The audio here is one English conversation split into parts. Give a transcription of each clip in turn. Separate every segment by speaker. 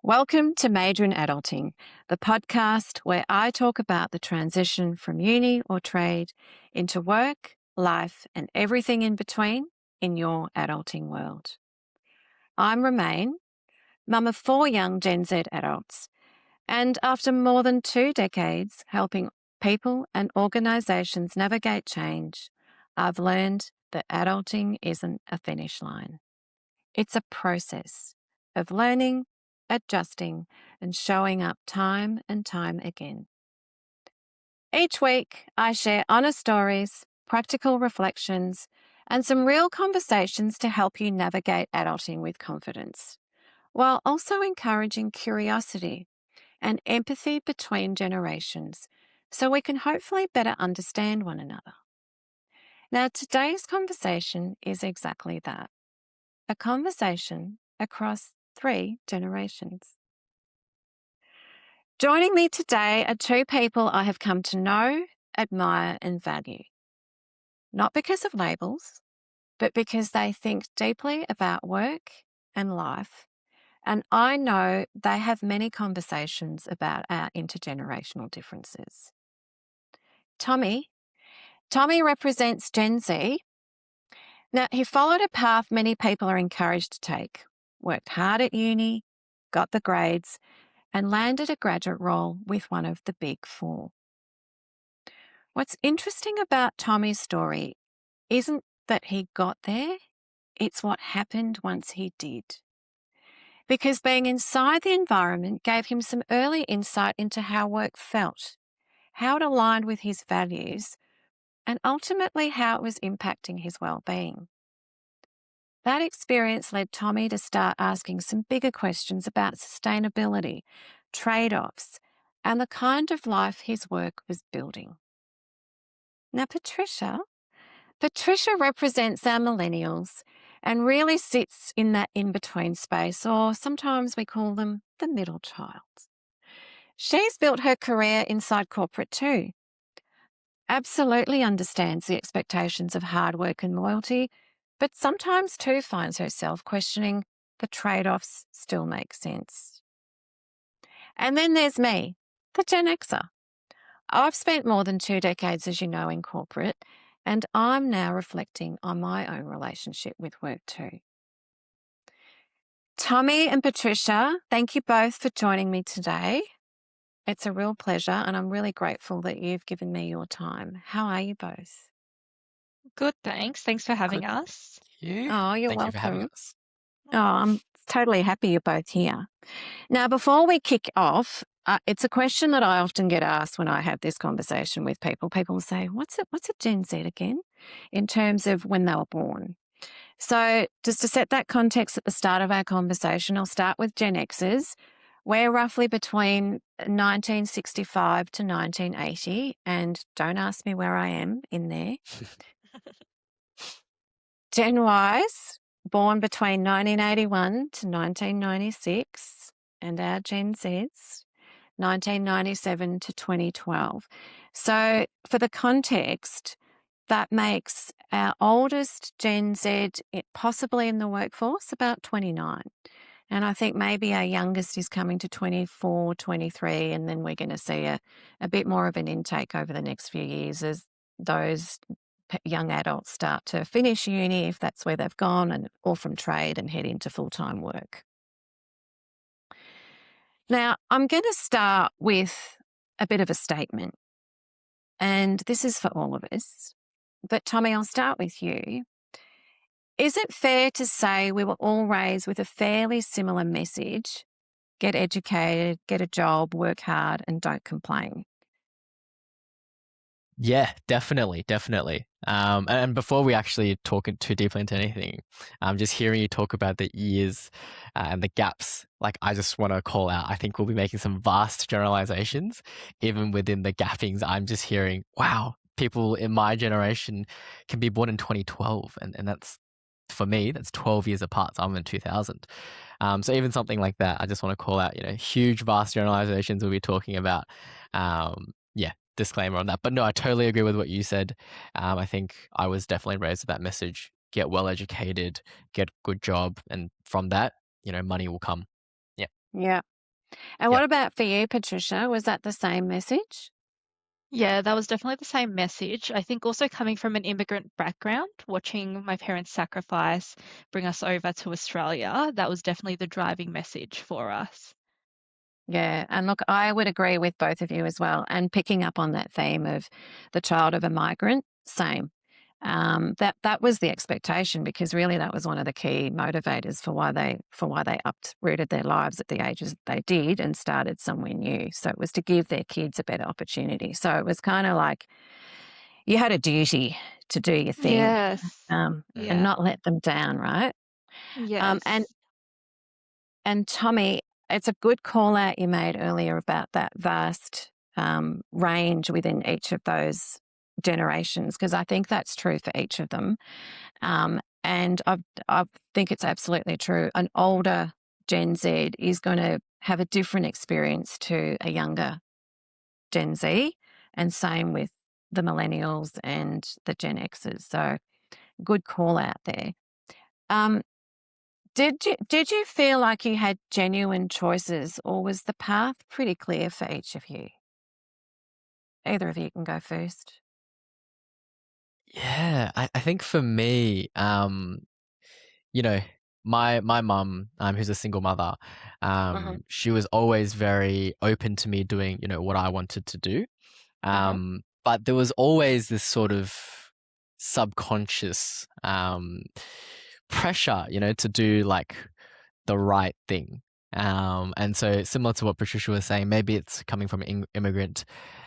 Speaker 1: Welcome to Major in Adulting, the podcast where I talk about the transition from uni or trade into work, life, and everything in between in your adulting world. I'm Romaine, mum of 4 young Gen Z adults, and after more than 2 decades helping people and organisations navigate change, I've learned that adulting isn't a finish line. It's a process of learning, adjusting, and showing up time and time again. Each week, I share honest stories, practical reflections, and some real conversations to help you navigate adulting with confidence, while also encouraging curiosity and empathy between generations so we can hopefully better understand one another. Now, today's conversation is exactly that, a conversation across 3 generations. Joining me today are 2 people I have come to know, admire, and value. Not because of labels, but because they think deeply about work and life. And I know they have many conversations about our intergenerational differences. Tommy represents Gen Z. Now, he followed a path many people are encouraged to take, worked hard at uni, got the grades, and landed a graduate role with one of the big 4. What's interesting about Tommy's story isn't that he got there, it's what happened once he did. Because being inside the environment gave him some early insight into how work felt, how it aligned with his values, and ultimately how it was impacting his well-being. That experience led Tommy to start asking some bigger questions about sustainability, trade-offs, and the kind of life his work was building. Now, Patricia represents our millennials and really sits in that in-between space, or sometimes we call them the middle child. She's built her career inside corporate too. Absolutely understands the expectations of hard work and loyalty, but sometimes too finds herself questioning the trade-offs still make sense. And then there's me, the Gen Xer. I've spent more than 2 decades, as you know, in corporate, and I'm now reflecting on my own relationship with work too. Tommy and Patricia, thank you both for joining me today. It's a real pleasure, and I'm really grateful that you've given me your time. How are you both?
Speaker 2: Good, thanks. Thanks for having
Speaker 3: Good.
Speaker 2: us.
Speaker 3: You.
Speaker 1: Oh, you're
Speaker 3: Thank you for having
Speaker 1: welcome.
Speaker 3: us.
Speaker 1: Oh, I'm totally happy you're both here. Now, before we kick off, it's a question that I often get asked when I have this conversation with people. People say, what's a Gen Z again, in terms of when they were born? So just to set that context at the start of our conversation, I'll start with Gen Xers. We're roughly between 1965 to 1980, and don't ask me where I am in there. Gen Ys, born between 1981 to 1996, and our Gen Zs, 1997 to 2012. So for the context, that makes our oldest Gen Z possibly in the workforce about 29. And I think maybe our youngest is coming to 24, 23, and then we're going to see a bit more of an intake over the next few years as those young adults start to finish uni, if that's where they've gone, or from trade and head into full-time work. Now, I'm going to start with a bit of a statement, and this is for all of us. But Tommy, I'll start with you. Is it fair to say we were all raised with a fairly similar message? Get educated, get a job, work hard, and don't complain.
Speaker 3: Yeah, definitely. And before we actually talk too deeply into anything, just hearing you talk about the years and the gaps, like I just want to call out, I think we'll be making some vast generalizations, even within the gappings. I'm just hearing, wow, people in my generation can be born in 2012, and that's, for me, that's 12 years apart. So I'm in 2000. So even something like that, I just want to call out, huge, vast generalizations we'll be talking about. Yeah, disclaimer on that. But no, I totally agree with what you said. I think I was definitely raised with that message: get well educated, get a good job, and from that, money will come. Yeah.
Speaker 1: Yeah, And
Speaker 3: Yeah.
Speaker 1: what about for you, Patricia? Was that the same message?
Speaker 2: Yeah, that was definitely the same message. I think also coming from an immigrant background, watching my parents sacrifice, bring us over to Australia, that was definitely the driving message for us.
Speaker 1: Yeah, and look, I would agree with both of you as well. And picking up on that theme of the child of a migrant, same. That was the expectation because really that was one of the key motivators for why they uprooted their lives at the ages that they did and started somewhere new. So it was to give their kids a better opportunity. So it was kind of like you had a duty to do your thing,
Speaker 2: Yes.
Speaker 1: and
Speaker 2: Yeah.
Speaker 1: not let them down, right? Um, and
Speaker 2: Yes.
Speaker 1: And Tommy, it's a good call out you made earlier about that vast range within each of those generations, because I think that's true for each of them. And I think it's absolutely true. An older Gen Z is going to have a different experience to a younger Gen Z, and same with the millennials and the Gen Xers. So good call out there. Um, did you feel like you had genuine choices, or was the path pretty clear for each of you? Either of you can go first.
Speaker 3: Yeah, I think for me, you know, my mum, who's a single mother,
Speaker 1: Mhm,
Speaker 3: she was always very open to me doing, what I wanted to do.
Speaker 1: mhm.
Speaker 3: But there was always this sort of subconscious pressure, to do like the right thing. And so similar to what Patricia was saying, maybe it's coming from an immigrant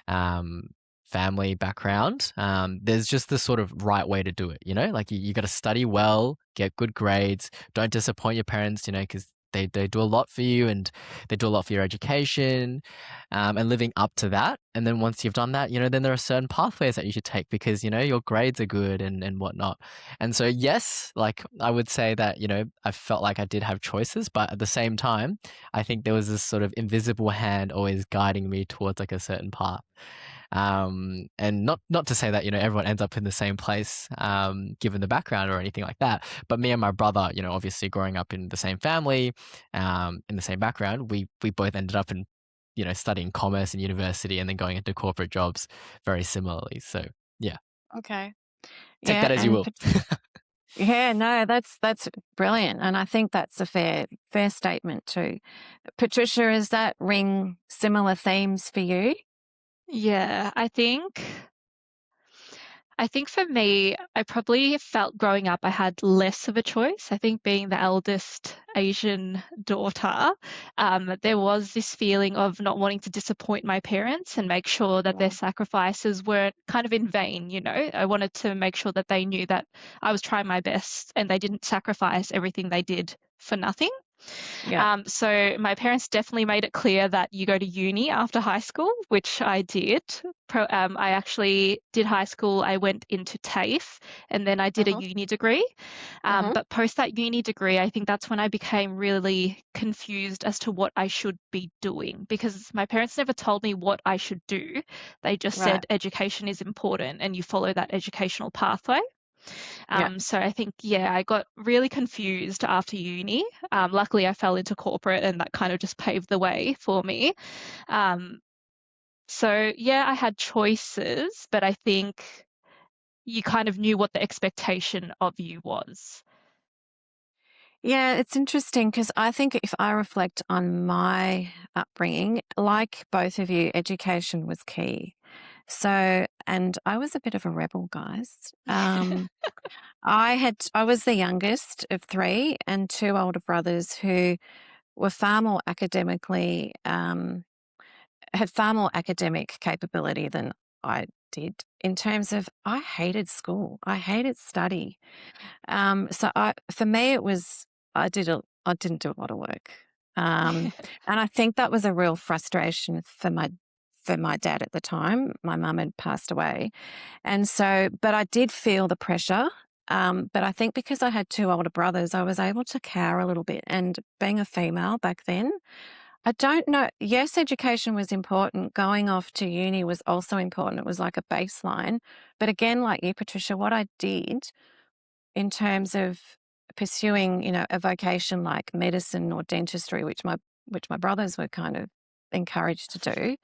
Speaker 3: um, family background. There's just the sort of right way to do it, like you got to study well, get good grades, don't disappoint your parents, because they do a lot for you and they do a lot for your education, and living up to that. And then once you've done that, then there are certain pathways that you should take because, your grades are good and whatnot. And so, yes, like I would say that, I felt like I did have choices, but at the same time, I think there was this sort of invisible hand always guiding me towards like a certain path. And not to say that, everyone ends up in the same place, given the background or anything like that. But me and my brother, obviously growing up in the same family, in the same background, we both ended up in, studying commerce in university and then going into corporate jobs very similarly. So yeah,
Speaker 1: Okay.
Speaker 3: take
Speaker 1: Yeah,
Speaker 3: that as you
Speaker 1: and
Speaker 3: will.
Speaker 1: yeah, no, that's brilliant, and I think that's a fair statement too. Patricia, is that ring similar themes for you?
Speaker 2: Yeah, I think for me, I probably felt growing up I had less of a choice. I think being the eldest Asian daughter, there was this feeling of not wanting to disappoint my parents and make sure that their
Speaker 1: Mm,
Speaker 2: sacrifices weren't kind of in vain, you know. I wanted to make sure that they knew that I was trying my best and they didn't sacrifice everything they did for nothing.
Speaker 1: yeah.
Speaker 2: So my parents definitely made it clear that you go to uni after high school, which I did. I actually did high school. I went into TAFE and then I did a
Speaker 1: Mhm,
Speaker 2: uni degree.
Speaker 1: mhm.
Speaker 2: But post that uni degree, I think that's when I became really confused as to what I should be doing because my parents never told me what I should do. They just
Speaker 1: Right.
Speaker 2: said education is important and you follow that educational pathway.
Speaker 1: Yeah.
Speaker 2: So I think, yeah, I got really confused after uni. Luckily, I fell into corporate and that kind of just paved the way for me. Um, so, yeah, I had choices, but I think you kind of knew what the expectation of you was.
Speaker 1: Yeah, it's interesting because I think if I reflect on my upbringing, like both of you, education was key. So, and I was a bit of a rebel, guys. I was the youngest of three and two older brothers who were far more academically, had far more academic capability than I did in terms of I hated school. I hated study. For me, it was I didn't do a lot of work, and I think that was a real frustration for my dad at the time. My mum had passed away, and so but I did feel the pressure. But I think because I had two older brothers, I was able to cower a little bit. And being a female back then, I don't know. Yes, education was important. Going off to uni was also important. It was like a baseline. But again, like you, Patricia, what I did in terms of pursuing, a vocation like medicine or dentistry, which which my brothers were kind of encouraged to do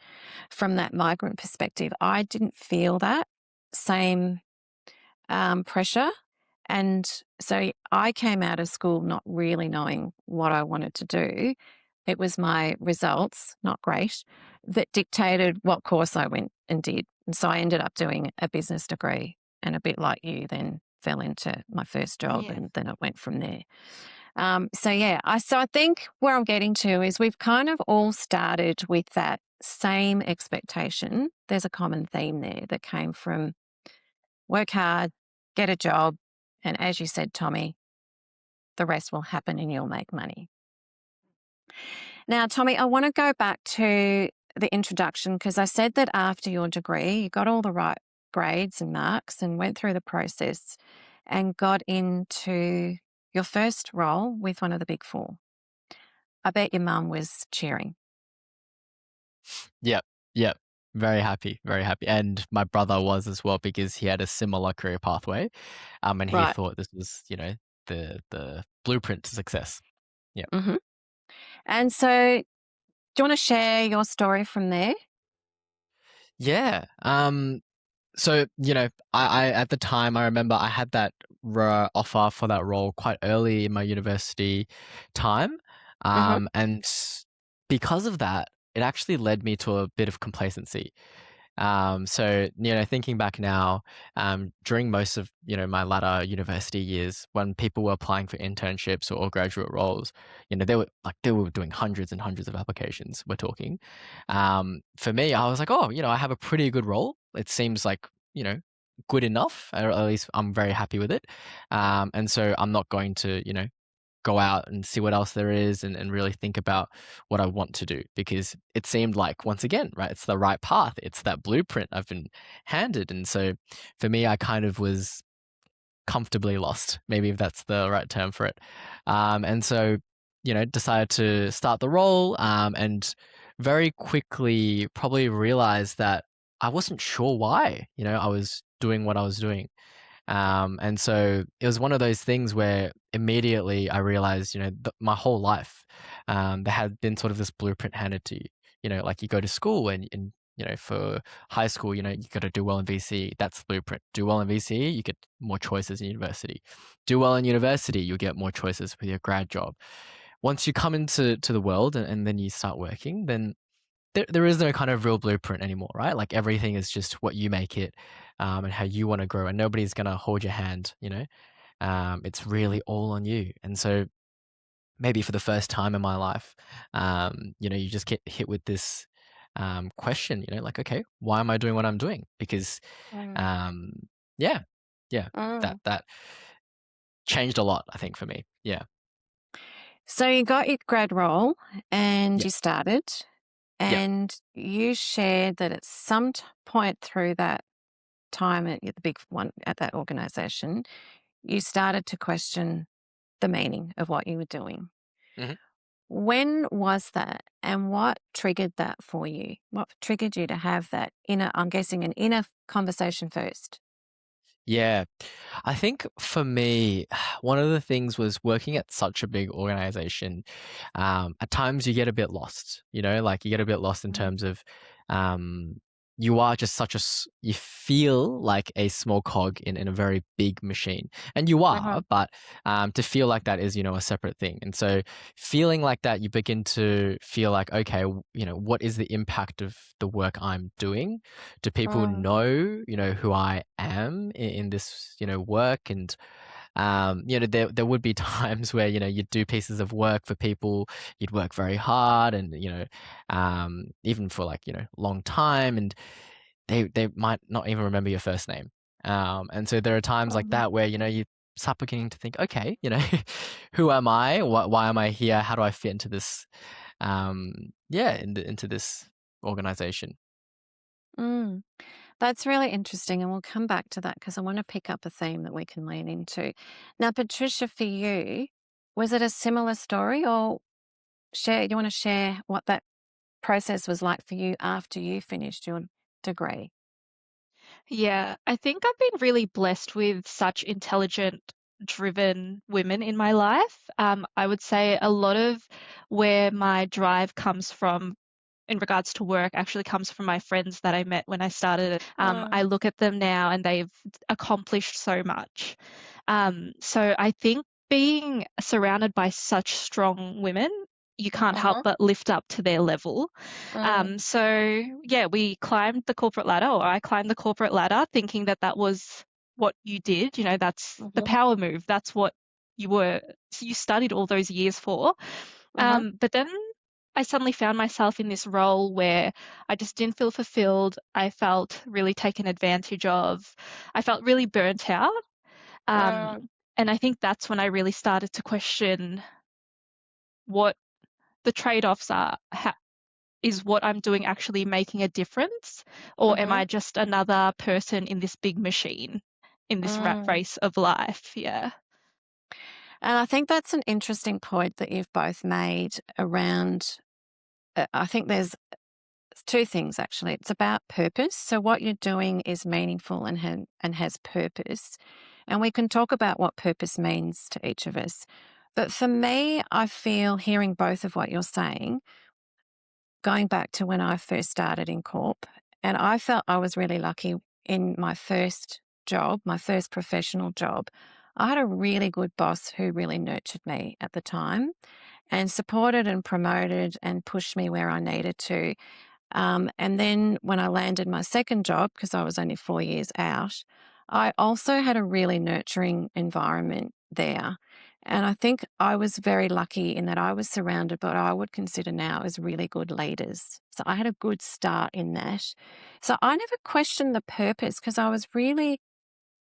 Speaker 1: from that migrant perspective, I didn't feel that same pressure. And so I came out of school not really knowing what I wanted to do. It was my results, not great, that dictated what course I went and did. And so I ended up doing a business degree, and a bit like you, then fell into my first job,
Speaker 2: Yeah.
Speaker 1: and then it went from there. So I think where I'm getting to is we've kind of all started with that same expectation. There's a common theme there that came from work hard, get a job, and as you said, Tommy, the rest will happen and you'll make money. Now, Tommy, I want to go back to the introduction because I said that after your degree, you got all the right grades and marks and went through the process and got into your first role with one of the big four. I bet your mum was cheering.
Speaker 3: Yep, yep. Very happy, very happy. And my brother was as well because he had a similar career pathway. And he
Speaker 1: Right.
Speaker 3: thought this was, the blueprint to success. Yeah.
Speaker 1: hmm And so, do you want to share your story from there?
Speaker 3: Yeah. So, I at the time I remember I had that offer for that role quite early in my university time.
Speaker 1: hmm
Speaker 3: And because of that, it actually led me to a bit of complacency. So, thinking back now, during most of, my latter university years, when people were applying for internships or graduate roles, they were doing hundreds and hundreds of applications, we're talking. For me, I was like, oh, I have a pretty good role. It seems like, good enough, or at least I'm very happy with it. And so I'm not going to, go out and see what else there is and really think about what I want to do because it seemed like, once again, right, it's the right path. It's that blueprint I've been handed. And so for me, I kind of was comfortably lost, maybe if that's the right term for it. And so, decided to start the role and very quickly probably realized that I wasn't sure why, I was doing what I was doing. And so it was one of those things where immediately I realized, my whole life, there had been sort of this blueprint handed to you. Like you go to school and for high school, you got to do well in VCE. That's the blueprint. Do well in VCE, you get more choices in university. Do well in university, you get more choices with your grad job. Once you come into the world and then you start working, then there is no kind of real blueprint anymore, right? Like everything is just what you make it, and how you want to grow, and nobody's gonna hold your hand, it's really all on you. And so maybe for the first time in my life, you just get hit with this question, like, okay, why am I doing what I'm doing? Because
Speaker 1: Mm.
Speaker 3: um, yeah, yeah, that
Speaker 1: Mm.
Speaker 3: that changed a lot, I think, for me. Yeah,
Speaker 1: So you got your grad role and
Speaker 3: yeah,
Speaker 1: you started,
Speaker 3: yeah.
Speaker 1: and you shared that at some point through that time at the big one at that organization, you started to question the meaning of what you were doing.
Speaker 3: Mhm.
Speaker 1: When was that, and what triggered that for you? What triggered you to have that inner, I'm guessing, an inner conversation first?
Speaker 3: Yeah. I think for me, one of the things was working at such a big organization. At times you get a bit lost, like you get a bit lost in
Speaker 1: Mm.
Speaker 3: terms of um, you are just you feel like a small cog in a very big machine. And you
Speaker 1: Uh-huh.
Speaker 3: are, but to feel like that is, a separate thing. And so feeling like that, you begin to feel like, okay, what is the impact of the work I'm doing? Do people
Speaker 1: Mm.
Speaker 3: know, who I am in this, work? And there would be times where, you'd do pieces of work for people, you'd work very hard and, even for like, long time, and they might not even remember your first name. And so there are times like
Speaker 1: Mm.
Speaker 3: that where, you start beginning to think, okay, who am I? Why am I here? How do I fit into this, into this organization?
Speaker 1: Mm. That's really interesting. And we'll come back to that because I want to pick up a theme that we can lean into. Now, Patricia, for you, was it a similar story, or you want to share what that process was like for you after you finished your degree?
Speaker 2: Yeah, I think I've been really blessed with such intelligent driven women in my life. I would say a lot of where my drive comes from in regards to work actually comes from my friends that I met when I started. I
Speaker 1: Mm,
Speaker 2: look at them now and they've accomplished so much. So I think being surrounded by such strong women, you can't help
Speaker 1: mhm,
Speaker 2: but lift up to their level.
Speaker 1: mm,
Speaker 2: So yeah, we climbed the corporate ladder, or I climbed the corporate ladder thinking that that was what you did. You know, that's the
Speaker 1: mhm,
Speaker 2: power move. That's what you studied all those years for.
Speaker 1: mhm,
Speaker 2: But then I suddenly found myself in this role where I just didn't feel fulfilled. I felt really taken advantage of. I felt really burnt out. Um,
Speaker 1: mm,
Speaker 2: and I think that's when I really started to question what the trade-offs are. Is what I'm doing actually making a difference? Or am
Speaker 1: mhm,
Speaker 2: I just another person in this big machine, in this rat
Speaker 1: mm.
Speaker 2: race of life? Yeah.
Speaker 1: And I think that's an interesting point that you've both made around. I think there's two things actually. It's about purpose. So what you're doing is meaningful and has purpose. And we can talk about what purpose means to each of us. But for me, I feel hearing both of what you're saying, going back to when I first started in corp, and I felt I was really lucky in my first job, my first professional job. I had a really good boss who really nurtured me at the time and supported and promoted and pushed me where I needed to. And then when I landed my second job, because I was only 4 years out, I also had a really nurturing environment there. And I think I was very lucky in that I was surrounded by what I would consider now as really good leaders. So I had a good start in that. So I never questioned the purpose because I was really,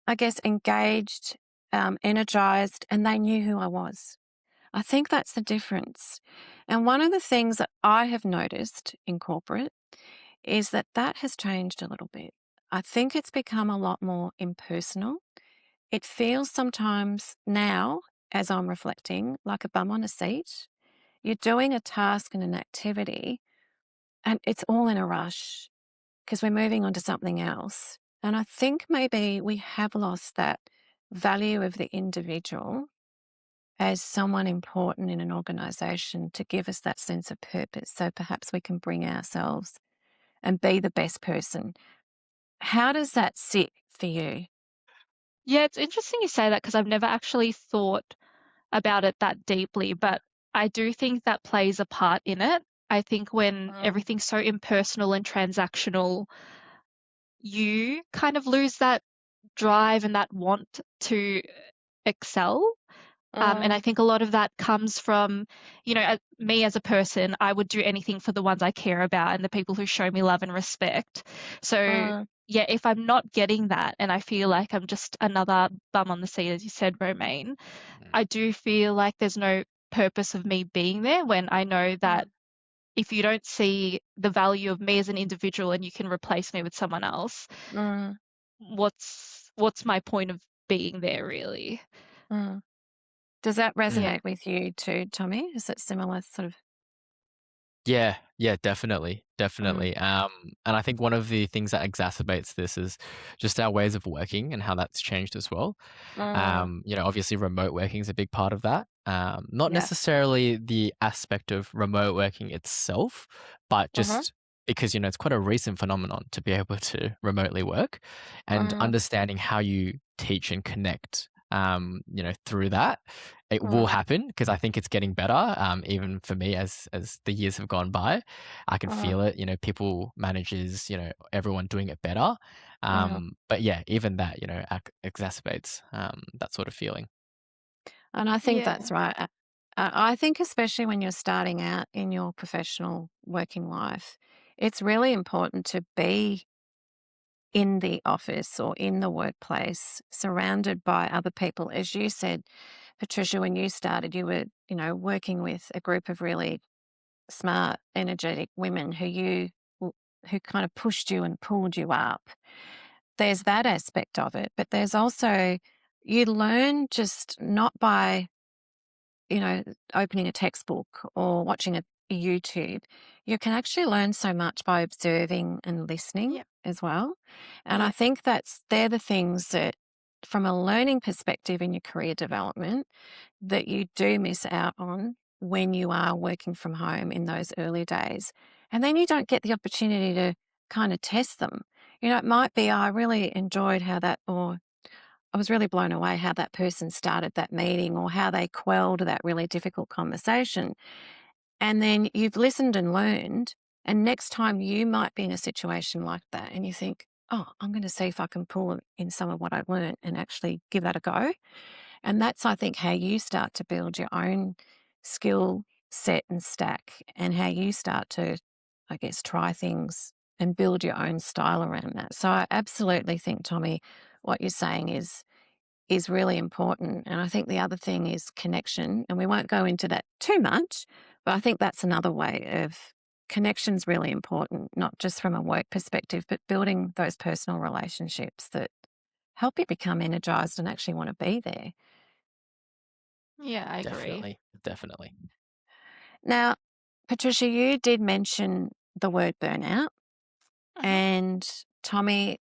Speaker 1: I guess, engaged, energized, and they knew who I was. I think that's the difference. And one of the things that I have noticed in corporate is that that has changed a little bit. I think it's become a lot more impersonal. It feels sometimes now, as I'm reflecting, like a bum on a seat. You're doing a task and an activity, and it's all in a rush because we're moving on to something else. And I think maybe we have lost that value of the individual as someone important in an organization to give us that sense of purpose. So perhaps we can bring ourselves and be the best person. How does that sit for you?
Speaker 2: Yeah, it's interesting you say that because I've never actually thought about it that deeply, but I do think that plays a part in it. I think when
Speaker 1: Mm,
Speaker 2: everything's so impersonal and transactional, you kind of lose that drive and that want to excel. And I
Speaker 1: mm,
Speaker 2: think a lot of that comes from, me as a person, I would do anything for the ones I care about and the people who show me love and respect. So,
Speaker 1: mm,
Speaker 2: yeah, if I'm not getting that and I feel like I'm just another bum on the seat, as you said, Romaine, I do feel like there's no purpose of me being there when I know that
Speaker 1: mm,
Speaker 2: if you don't see the value of me as an individual and you can replace me with someone else,
Speaker 1: mm,
Speaker 2: what's my point of being there really?
Speaker 1: mm. Does that
Speaker 2: Yeah.
Speaker 1: resonate with you too, Tommy? Is it similar sort of?
Speaker 3: Yeah, yeah, definitely,
Speaker 1: Mm,
Speaker 3: definitely. And I think one of the things that exacerbates this is just our ways of working and how that's changed as well.
Speaker 1: mm,
Speaker 3: Obviously remote working is a big part of that. Not
Speaker 1: yeah.
Speaker 3: necessarily the aspect of remote working itself, but
Speaker 1: Mm-hmm,
Speaker 3: just because, it's quite a recent phenomenon to be able to remotely work and
Speaker 1: mm,
Speaker 3: understanding how you teach and connect, through that. It will
Speaker 1: mm,
Speaker 3: happen because I think it's getting better. Even for me, as the years have gone by, I can
Speaker 1: mm,
Speaker 3: feel it. People, managers, everyone doing it better.
Speaker 1: mm.
Speaker 3: But yeah, even that, exacerbates that sort of feeling.
Speaker 1: And I think
Speaker 2: Yeah.
Speaker 1: that's right. I think especially when you're starting out in your professional working life, it's really important to be in the office or in the workplace, surrounded by other people. As you said, Patricia, when you started, you were, working with a group of really smart, energetic women who kind of pushed you and pulled you up. There's that aspect of it, but there's also you learn just not by, you know, opening a textbook or watching a YouTube. You can actually learn so much by observing and listening
Speaker 2: Yeah.
Speaker 1: as well. And I
Speaker 2: Yeah.
Speaker 1: think they're the things that from a learning perspective in your career development that you do miss out on when you are working from home in those early days. And then you don't get the opportunity to kind of test them. It might be, "Oh, I really enjoyed how that, or I was really blown away how that person started that meeting, or how they quelled that really difficult conversation." And then you've listened and learned. And next time you might be in a situation like that and you think, "Oh, I'm going to see if I can pull in some of what I've learned and actually give that a go." And that's, I think, how you start to build your own skill set and stack, and how you start to, I guess, try things and build your own style around that. So I absolutely think, Tommy, what you're saying is really important. And I think the other thing is connection. And we won't go into that too much, but I think that's another way of connection's really important, not just from a work perspective, but building those personal relationships that help you become energized and actually want to be there.
Speaker 2: Yeah, I agree.
Speaker 3: Definitely, definitely.
Speaker 1: Now, Patricia, you did mention the word burnout.
Speaker 2: Mhm.
Speaker 1: And Tommy,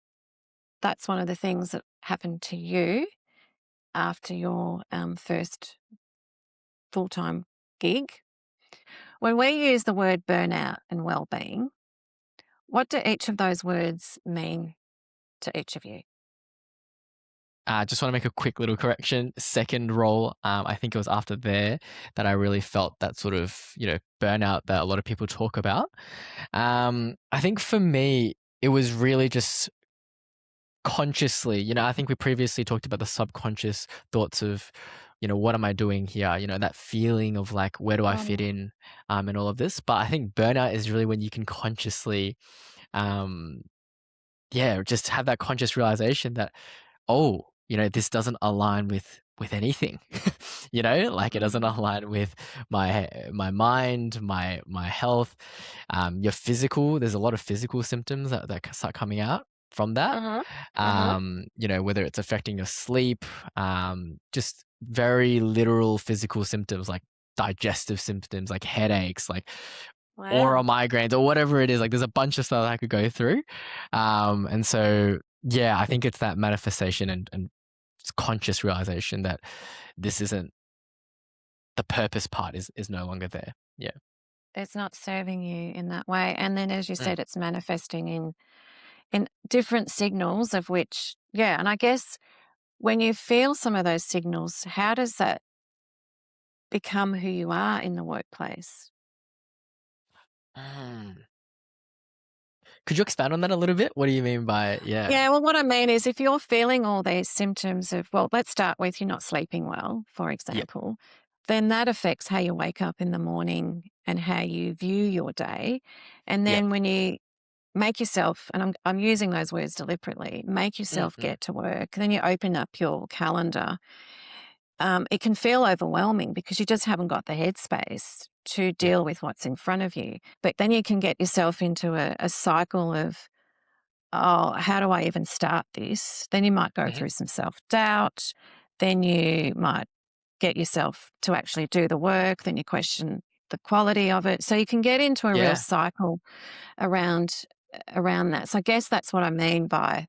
Speaker 1: that's one of the things that happened to you after your first full time gig. When we use the word burnout and well-being, what do each of those words mean to each of you?
Speaker 3: Just want to make a quick little correction. Second role, I think it was after there that I really felt that sort of, burnout that a lot of people talk about. I think for me, it was really just consciously, I think we previously talked about the subconscious thoughts of, what am I doing here? That feeling of like, where do I fit
Speaker 1: Mm.
Speaker 3: in, and all of this. But I think burnout is really when you can consciously, um, yeah, just have that conscious realization that, oh, this doesn't align with anything. Like it doesn't
Speaker 1: Mm.
Speaker 3: align with my mind, my health, your physical. There's a lot of physical symptoms that start coming out from that.
Speaker 1: Uh-huh. Uh-huh.
Speaker 3: Whether it's affecting your sleep, just very literal physical symptoms like digestive symptoms, like headaches, like aura
Speaker 1: Wow.
Speaker 3: migraines or whatever it is. Like there's a bunch of stuff I could go through. And so yeah, I think it's that manifestation and conscious realization that this isn't the purpose part is no longer there. Yeah.
Speaker 1: It's not serving you in that way. And then, as you
Speaker 3: Mm.
Speaker 1: said, it's manifesting in different signals of which, yeah. And I guess when you feel some of those signals, how does that become who you are in the workplace?
Speaker 3: Mm. Could you expand on that a little bit? What do you mean by yeah?
Speaker 1: Yeah, well, what I mean is if you're feeling all these symptoms of, well, let's start with you're not sleeping well, for
Speaker 3: Yeah.
Speaker 1: example, then that affects how you wake up in the morning and how you view your day. And
Speaker 3: Yeah.
Speaker 1: then when you make yourself, and I'm using those words deliberately, make yourself
Speaker 3: Mm-hmm.
Speaker 1: get to work, then you open up your calendar. It can feel overwhelming because you just haven't got the headspace to
Speaker 3: Yeah.
Speaker 1: deal with what's in front of you. But then you can get yourself into a cycle of, "Oh, how do I even start this?" Then you might go
Speaker 3: Hmm.
Speaker 1: through some self-doubt. Then you might get yourself to actually do the work. Then you question the quality of it. So you can get into a real
Speaker 3: Yeah.
Speaker 1: cycle around around that. So I guess that's what I mean by,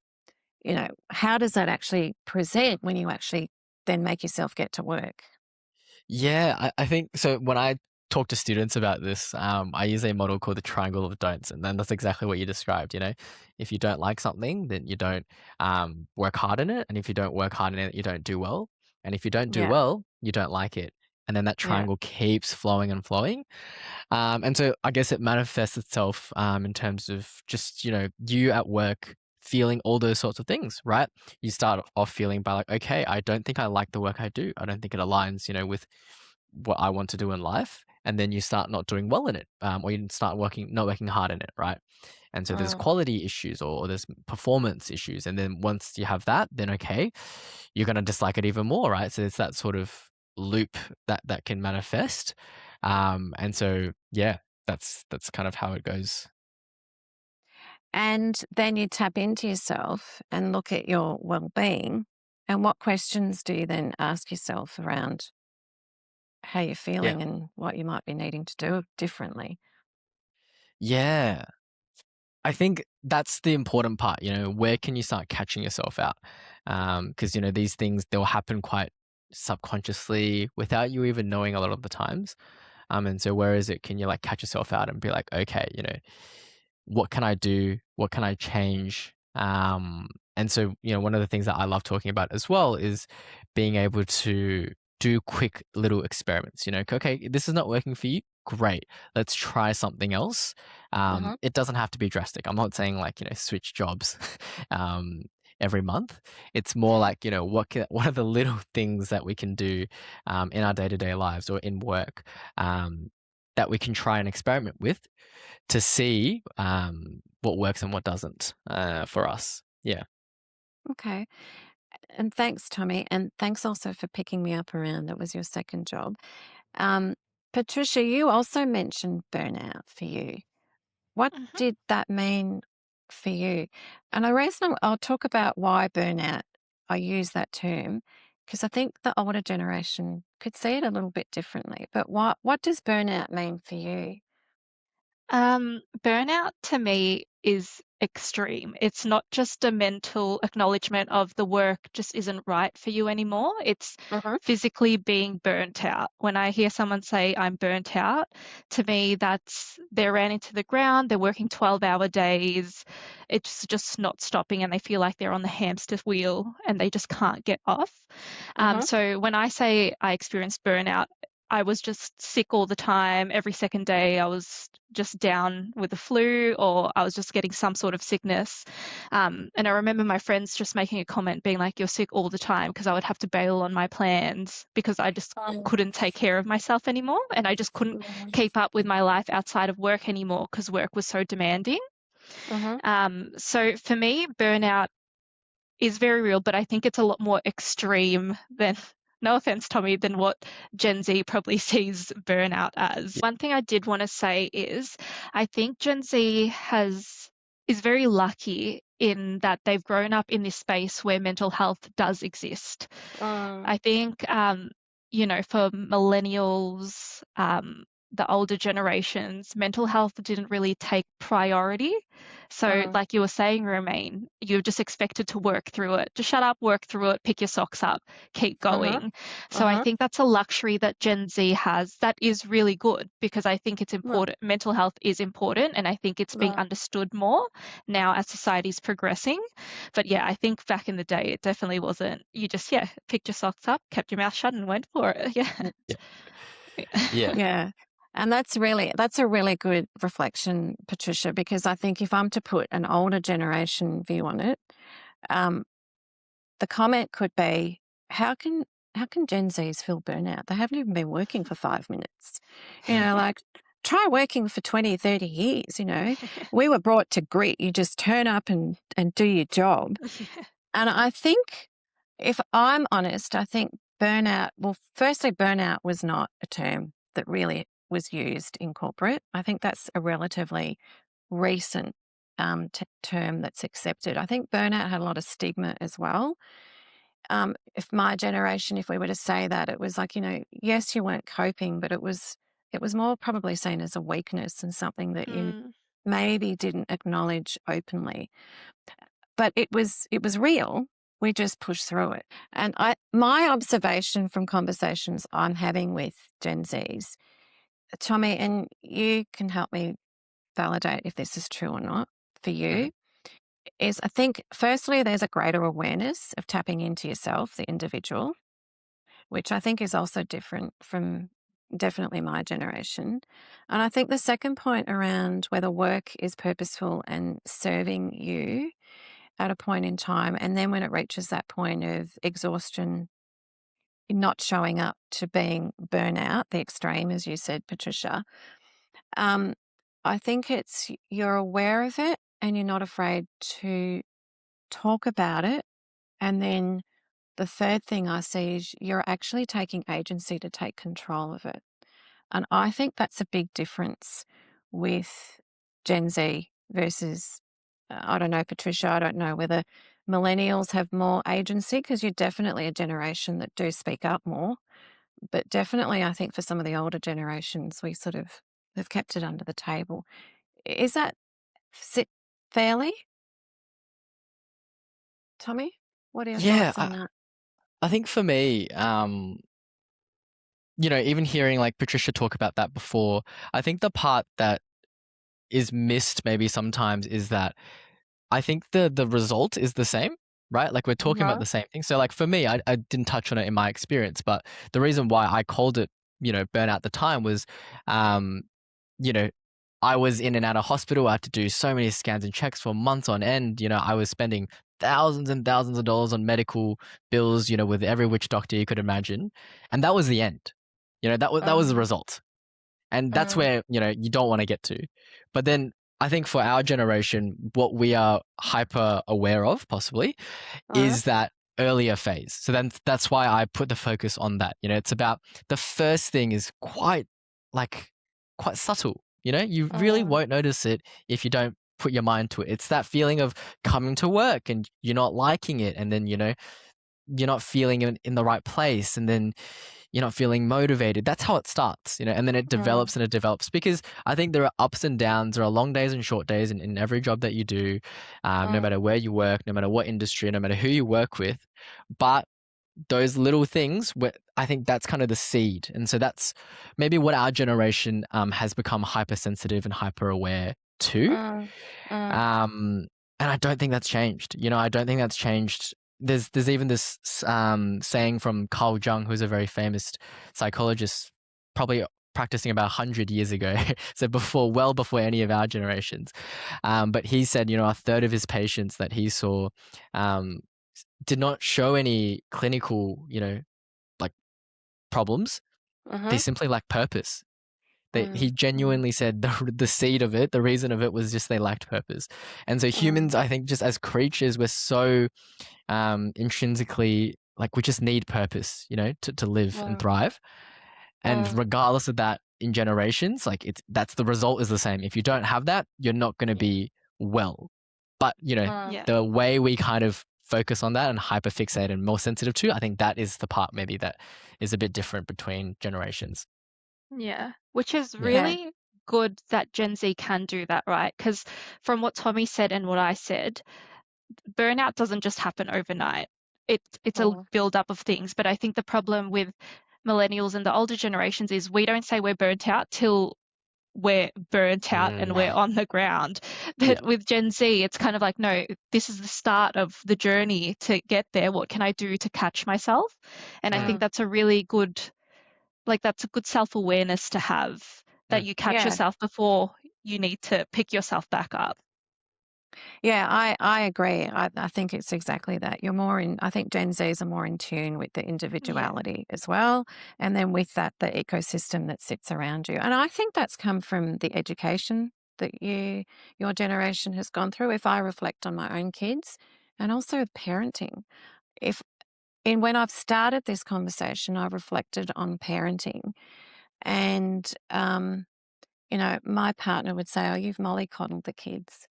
Speaker 1: how does that actually present when you actually then make yourself get to work?
Speaker 3: Yeah, I think so. When I talk to students about this, I use a model called the triangle of don'ts, and then that's exactly what you described. If you don't like something, then you don't work hard in it, and if you don't work hard in it, you don't do well, and if you don't do
Speaker 1: Yeah,
Speaker 3: well, you don't like it, and then that
Speaker 1: yeah.
Speaker 3: triangle keeps flowing and flowing. And so I guess it manifests itself in terms of just you at work feeling all those sorts of things, right? You start off feeling by like, okay, I don't think I like the work I do. I don't think it aligns, with what I want to do in life, and then you start not doing well in it, or you start not working hard in it, right? And so there's
Speaker 1: Mm.
Speaker 3: quality issues or there's performance issues, and then once you have that, then okay, you're gonna dislike it even more, right? So it's that sort of loop that can manifest, and so yeah, that's kind of how it goes.
Speaker 1: And then you tap into yourself and look at your well-being. And what questions do you then ask yourself around how you're
Speaker 3: Yeah,
Speaker 1: feeling and what you might be needing to do differently?
Speaker 3: yeah. I think that's the important part, where can you start catching yourself out? Because, these things, they'll happen quite subconsciously without you even knowing a lot of the times. And so where is it, can you like catch yourself out and be like, okay, what can I do? What can I change? And so, one of the things that I love talking about as well is being able to do quick little experiments. Okay, this is not working for you. Great. Let's try something else.
Speaker 1: Mhm.
Speaker 3: It doesn't have to be drastic. I'm not saying like, switch jobs um, every month. It's more like, what are the little things that we can do in our day-to-day lives or in work that we can try and experiment with to see what works and what doesn't for us. Yeah.
Speaker 1: Okay. And thanks, Tommy. And thanks also for picking me up around it was your second job. Um, Patricia, you also mentioned burnout for you. What
Speaker 2: Mhm.
Speaker 1: did that mean for you? And the reason I'll talk about why burnout, I use that term, because I think the older generation could see it a little bit differently. But what does burnout mean for you?
Speaker 2: Burnout to me is extreme. It's not just a mental acknowledgement of the work just isn't right for you anymore. It's
Speaker 1: Mhm.
Speaker 2: physically being burnt out. When I hear someone say, I'm burnt out, to me, that's they're ran into the ground, they're working 12-hour days, it's just not stopping, and they feel like they're on the hamster wheel and they just can't get off.
Speaker 1: Mhm.
Speaker 2: So when I say I experienced burnout, I was just sick all the time. Every second day, I was just down with the flu, or I was just getting some sort of sickness. And I remember my friends just making a comment being like, "You're sick all the time," because I would have to bail on my plans because I just couldn't take care of myself anymore. And I just couldn't keep up with my life outside of work anymore because work was so demanding.
Speaker 1: Mhm.
Speaker 2: So for me, burnout is very real, but I think it's a lot more extreme than, no offense, Tommy, than what Gen Z probably sees burnout as.
Speaker 3: Yeah.
Speaker 2: One thing I did want to say is I think Gen Z is very lucky in that they've grown up in this space where mental health does exist.
Speaker 1: Mm.
Speaker 2: I think, for millennials, the older generations, mental health didn't really take priority. So,
Speaker 1: Mm.
Speaker 2: like you were saying, Romaine, you're just expected to work through it. Just shut up, work through it, pick your socks up, keep
Speaker 1: Mhm.
Speaker 2: going. So, I
Speaker 1: Mhm.
Speaker 2: think that's a luxury that Gen Z has that is really good because I think it's
Speaker 1: Mm.
Speaker 2: important. Mental health is important, and I think it's being
Speaker 1: Mm.
Speaker 2: understood more now as society's progressing. But yeah, I think back in the day, it definitely wasn't. You just, yeah, picked your socks up, kept your mouth shut, and went for it. Yeah.
Speaker 3: Yeah. Yeah.
Speaker 1: Yeah. And that's a really good reflection, Patricia, because I think if I'm to put an older generation view on it, um, the comment could be, how can how can Gen Zs feel burnout? They haven't even been working for 5 minutes. Like try working for 20, 30 years. We were brought to grit. You just turn up and do your job.
Speaker 2: Yeah.
Speaker 1: And I think, if I'm honest, I think burnout, well, firstly, burnout was not a term that really was used in corporate. I think that's a relatively recent term that's accepted. I think burnout had a lot of stigma as well. If my generation, if we were to say that, it was like, yes, you weren't coping, but it was more probably seen as a weakness and something that you
Speaker 2: Mm,
Speaker 1: maybe didn't acknowledge openly. But it was real. We just pushed through it. And my observation from conversations I'm having with Gen Zs, Tommy, and you can help me validate if this is true or not for
Speaker 3: Mhm.
Speaker 1: you, is I think firstly there's a greater awareness of tapping into yourself, the individual, which I think is also different from definitely my generation. And I think the second point around whether work is purposeful and serving you at a point in time. And then when it reaches that point of exhaustion, not showing up to being burnout, the extreme, as you said, Patricia, um, I think it's you're aware of it and you're not afraid to talk about it. And then the third thing I see is you're actually taking agency to take control of it. And I think that's a big difference with Gen Z versus, I don't know, Patricia, I don't know whether millennials have more agency because you're definitely a generation that do speak up more. But definitely, I think for some of the older generations, we sort of have kept it under the table. Is that sit? fairly? Tommy, what are your
Speaker 3: Yeah,
Speaker 1: thoughts on that?
Speaker 3: I think for me, even hearing like Patricia talk about that before, I think the part that is missed maybe sometimes is that I think the result is the same, right? Like we're talking about
Speaker 1: Uh-huh.
Speaker 3: the same thing. So like for me, I didn't touch on it in my experience, but the reason why I called it, burnout at the time was, um, you know, I was in and out of hospital. I had to do so many scans and checks for months on end. I was spending thousands and thousands of dollars on medical bills, with every witch doctor you could imagine. And that was the end. That was the
Speaker 1: Uh,
Speaker 3: result. And that's
Speaker 1: uh,
Speaker 3: where, you don't want to get to. But then I think for our generation, what we are hyper aware of possibly
Speaker 1: uh,
Speaker 3: is that earlier phase. So then that's why I put the focus on that. It's about the first thing is like quite subtle. You really
Speaker 1: uh,
Speaker 3: won't notice it if you don't put your mind to it. It's that feeling of coming to work and you're not liking it, and then you're not feeling in the right place, and then you're not feeling motivated. That's how it starts, and then it
Speaker 1: uh,
Speaker 3: develops and it develops, because I think there are ups and downs. There are long days and short days in every job that you do, no
Speaker 1: uh,
Speaker 3: matter where you work, no matter what industry, no matter who you work with. But those little things, I think that's kind of the seed. And so that's maybe what our generation has become hypersensitive and hyper aware to.
Speaker 1: uh, uh,
Speaker 3: Um, and I don't think that's changed. I don't think that's changed. There's even this saying from Carl Jung, who's a very famous psychologist, probably practicing about 100 years ago, so well before any of our generations. But he said, a third of his patients that he saw um, did not show any clinical, like problems. They
Speaker 1: uh-huh,
Speaker 3: simply lacked purpose. He
Speaker 1: uh,
Speaker 3: genuinely said the seed of it, the reason of it was just they lacked purpose. And so
Speaker 1: uh,
Speaker 3: humans, I think, just as creatures, we're so intrinsically, like, we just need purpose, to live and
Speaker 1: uh,
Speaker 3: thrive. And
Speaker 1: uh,
Speaker 3: regardless of that, in generations, like that's the result is the same. If you don't have that, you're not going to
Speaker 1: yeah,
Speaker 3: be well. But
Speaker 1: uh,
Speaker 2: Yeah.
Speaker 3: the way we kind of focus on that and hyperfixate and more sensitive to, I think that is the part maybe that is a bit different between generations.
Speaker 2: Yeah. Which is
Speaker 3: Yeah.
Speaker 1: yeah,
Speaker 2: really good that Gen Z can do that, right? Because from what Tommy said and what I said, burnout doesn't just happen overnight. It's a
Speaker 1: uh,
Speaker 2: build up of things. But I think the problem with millennials and the older generations is we don't say we're burnt out till we're burnt out and
Speaker 3: Mm,
Speaker 2: we're on the ground.
Speaker 3: yeah.
Speaker 2: But with Gen Z, it's kind of like, no, this is the start of the journey to get there. What can I do to catch myself? And I
Speaker 3: Mm,
Speaker 2: think
Speaker 1: uh,
Speaker 2: that's a really good, like, that's a good self awareness to have, that
Speaker 3: mm,
Speaker 2: you catch
Speaker 1: yeah.
Speaker 2: yourself before you need to pick yourself back up.
Speaker 1: Yeah, I agree. I think it's exactly that. I think Gen Zs are more in tune with the
Speaker 2: Yeah.
Speaker 1: individuality as well. And then with that, the ecosystem that sits around you. And I think that's come from the education that your generation has gone through. If I reflect on my own kids and also parenting, if when I've started this conversation, I've reflected on parenting. And my partner would say, "Oh, you've mollycoddled the kids."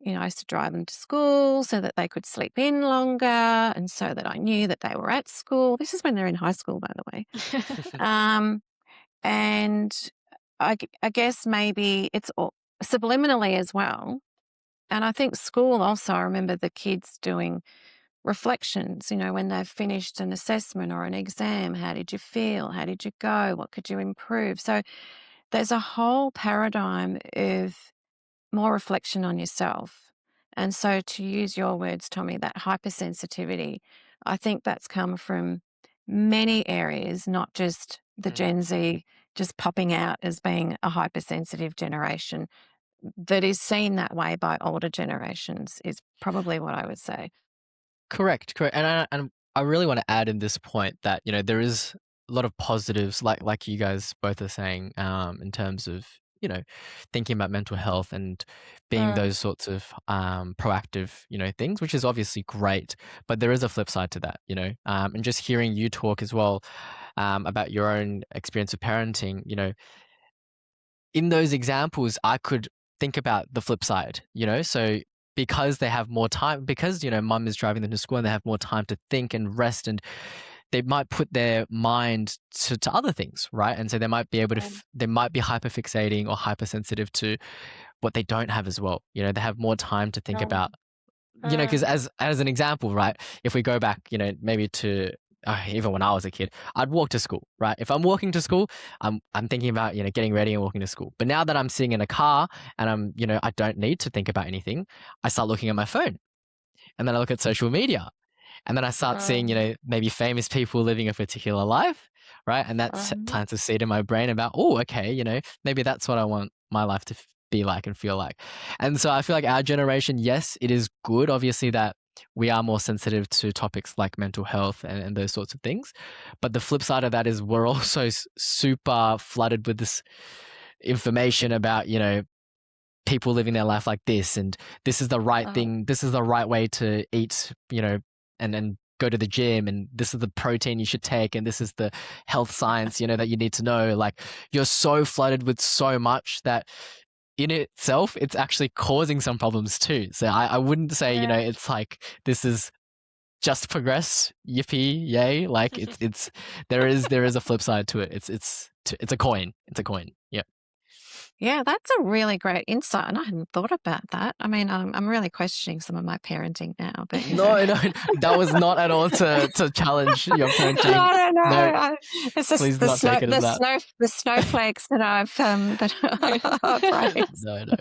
Speaker 1: I used to drive them to school so that they could sleep in longer and so that I knew that they were at school. This is when they're in high school, by the way. Um, and I guess maybe it's subliminally as well. And I think school also, I remember the kids doing reflections, when they've finished an assessment or an exam. How did you feel? How did you go? What could you improve? So there's a whole paradigm of more reflection on yourself. And so, to use your words, Tommy, that hypersensitivity, I think that's come from many areas, not just the
Speaker 3: mm.
Speaker 1: Gen Z just popping out as being a hypersensitive generation that is seen that way by older generations, is probably what I would say.
Speaker 3: Correct, correct. And I really want to add in this point that, there is a lot of positives, like you guys both are saying, in terms of, you know, thinking about mental health and being
Speaker 1: Uh,
Speaker 3: those sorts of proactive, things, which is obviously great. But there is a flip side to that, and just hearing you talk as well, about your own experience of parenting, in those examples, I could think about the flip side, so because they have more time, because, mum is driving them to school and they have more time to think and rest and they might put their mind to other things, right? And so they might be able to, they might be hyperfixating or hypersensitive to what they don't have as well. You know, they have more time to think about, you know, because as an example, right? If we go back, you know, maybe to even when I was a kid, I'd walk to school, right? If I'm walking to school, I'm thinking about, you know, getting ready and walking to school. But now that I'm sitting in a car and I'm, you know, I don't need to think about anything, I start looking at my phone and then I look at social media and then I start seeing, you know, maybe famous people living a particular life, right? And that plants a seed in my brain about, oh, okay, you know, maybe that's what I want my life to be like and feel like. And so I feel like our generation, yes, it is good, obviously, that we are more sensitive to topics like mental health and those sorts of things. But the flip side of that is we're also super flooded with this information about, you know, people living their life like this and this is the right thing, this is the right way to eat, you know, and go to the gym, and this is the protein you should take, and this is the health science, you know, that you need to know. Like, you're so flooded with so much that in itself it's actually causing some problems too. So I wouldn't say, you know, it's like this is just progress, yippee, yay. Like it's there is a flip side to it. It's a coin. It's a coin. Yeah.
Speaker 1: Yeah, that's a really great insight, and I hadn't thought about that. I mean, I'm really questioning some of my parenting now, but you know.
Speaker 3: No, no, that was not at all to challenge your parenting.
Speaker 1: No, no,
Speaker 3: No,
Speaker 1: no. It's just
Speaker 3: please do not take it as that.
Speaker 1: the snowflakes that I've raised.
Speaker 3: No, no.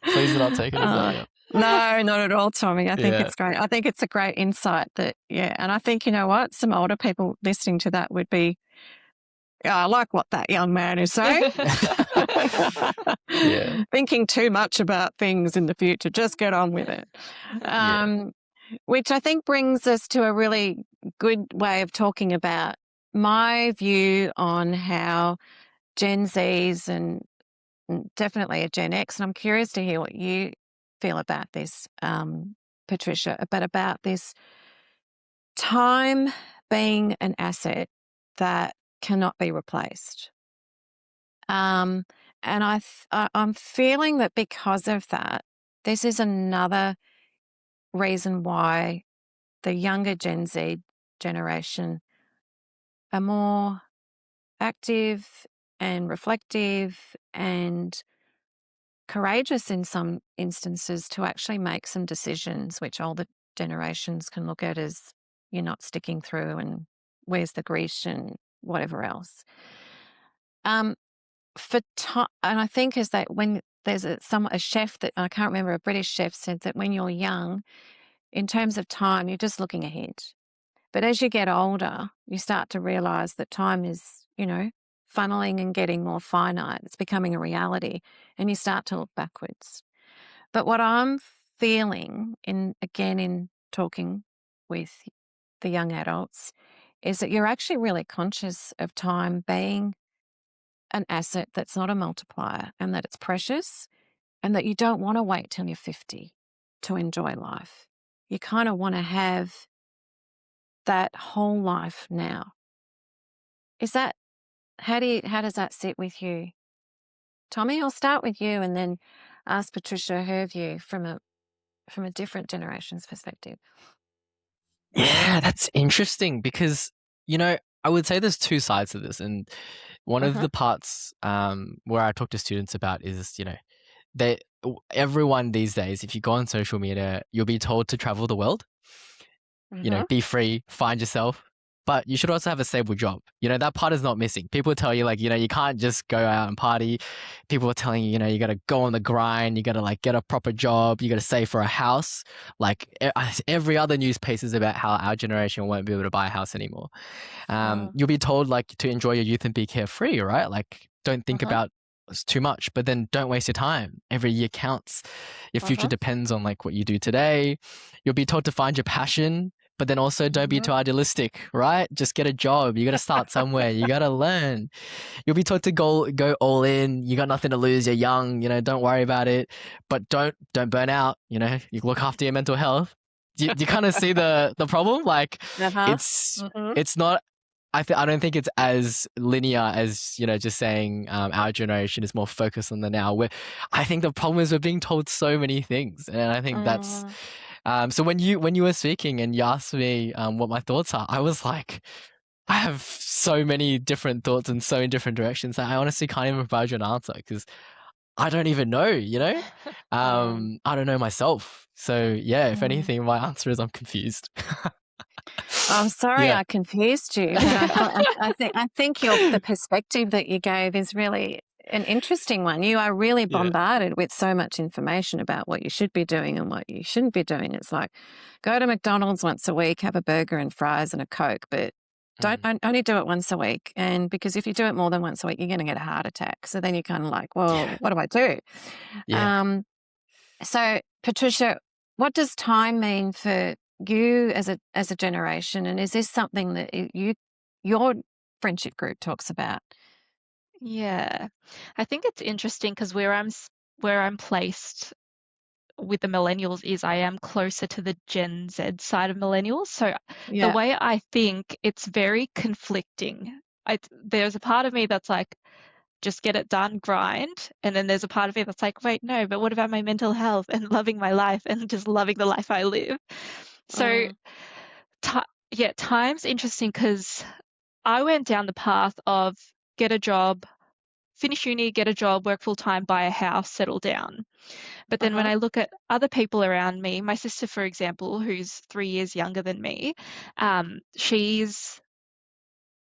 Speaker 3: Please do not take it as that. Yeah.
Speaker 1: No, not at all, Tommy. I think
Speaker 3: Yeah.
Speaker 1: it's great. I think it's a great insight that, yeah. And I think, you know what, some older people listening to that would be, yeah, I like what that young man is saying.
Speaker 3: Yeah.
Speaker 1: Thinking too much about things in the future. Just get on with it. Which I think brings us to a really good way of talking about my view on how Gen Zs and definitely a Gen X, and I'm curious to hear what you feel about this, Patricia, but about this time being an asset that cannot be replaced. And I'm feeling that because of that, this is another reason why the younger Gen Z generation are more active and reflective and courageous in some instances to actually make some decisions which older generations can look at as you're not sticking through and where's the grease and whatever else. And I think is that when there's a chef that I can't remember, a British chef said that when you're young, in terms of time, you're just looking ahead. But as you get older, you start to realize that time is, you know, funneling and getting more finite. It's becoming a reality, and you start to look backwards. But what I'm feeling in talking with the young adults is that you're actually really conscious of time being an asset that's not a multiplier and that it's precious and that you don't want to wait till you're 50 to enjoy life. You kind of want to have that whole life now. Is that how does that sit with you? Tommy, I'll start with you and then ask Patricia her view from a different generation's perspective.
Speaker 3: Yeah, that's interesting because, you know, I would say there's two sides to this. And one of the parts where I talk to students about is, you know, they everyone these days, if you go on social media, you'll be told to travel the world, you know, be free, find yourself, but you should also have a stable job. You know, that part is not missing. People tell you, like, you know, you can't just go out and party. People are telling you, you know, you got to go on the grind, you got to like get a proper job, you got to save for a house. Like every other news piece is about how our generation won't be able to buy a house anymore. You'll be told like to enjoy your youth and be carefree, right? Like don't think about too much, but then don't waste your time. Every year counts. Your future depends on like what you do today. You'll be told to find your passion, but then also don't be too idealistic, right? Just get a job. You got to start somewhere. You got to learn. You'll be told to go all in. You got nothing to lose. You're young, you know, don't worry about it, but don't burn out, you know, you look after your mental health. Do you kind of see the problem? Like it's not, I don't think it's as linear as, you know, just saying our generation is more focused on the now. I think the problem is we're being told so many things, and I think So when you were speaking and you asked me what my thoughts are, I was like, I have so many different thoughts in so many different directions that I honestly can't even provide you an answer because I don't even know, you know?
Speaker 1: Mm.
Speaker 3: I don't know myself. So yeah, if
Speaker 2: Mm.
Speaker 3: anything, my answer is I'm confused.
Speaker 1: I'm sorry
Speaker 3: Yeah.
Speaker 1: I confused you, but I think the perspective that you gave is really an interesting one. You are really
Speaker 3: Yeah.
Speaker 1: bombarded with so much information about what you should be doing and what you shouldn't be doing. It's like go to McDonald's once a week, have a burger and fries and a Coke, but don't
Speaker 3: Mm.
Speaker 1: only do it once a week. And because if you do it more than once a week, you're going to get a heart attack. So then you're kind of like, well,
Speaker 3: Yeah.
Speaker 1: what do I do?
Speaker 3: Yeah.
Speaker 1: Um, so, Patricia, what does time mean for you as a generation, and is this something that your friendship group talks about?
Speaker 2: Yeah. I think it's interesting because where I'm placed with the millennials is I am closer to the Gen Z side of millennials. So the
Speaker 1: Yeah.
Speaker 2: way I think, it's very conflicting. There's a part of me that's like, just get it done, grind. And then there's a part of me that's like, wait, no, but what about my mental health and loving my life and just loving the life I live? So,
Speaker 1: Mm,
Speaker 2: ti yeah, time's interesting because I went down the path of get a job, finish uni, get a job, work full time, buy a house, settle down. But then when
Speaker 1: uh-huh,
Speaker 2: I look at other people around me, my sister, for example, who's 3 years younger than me, she's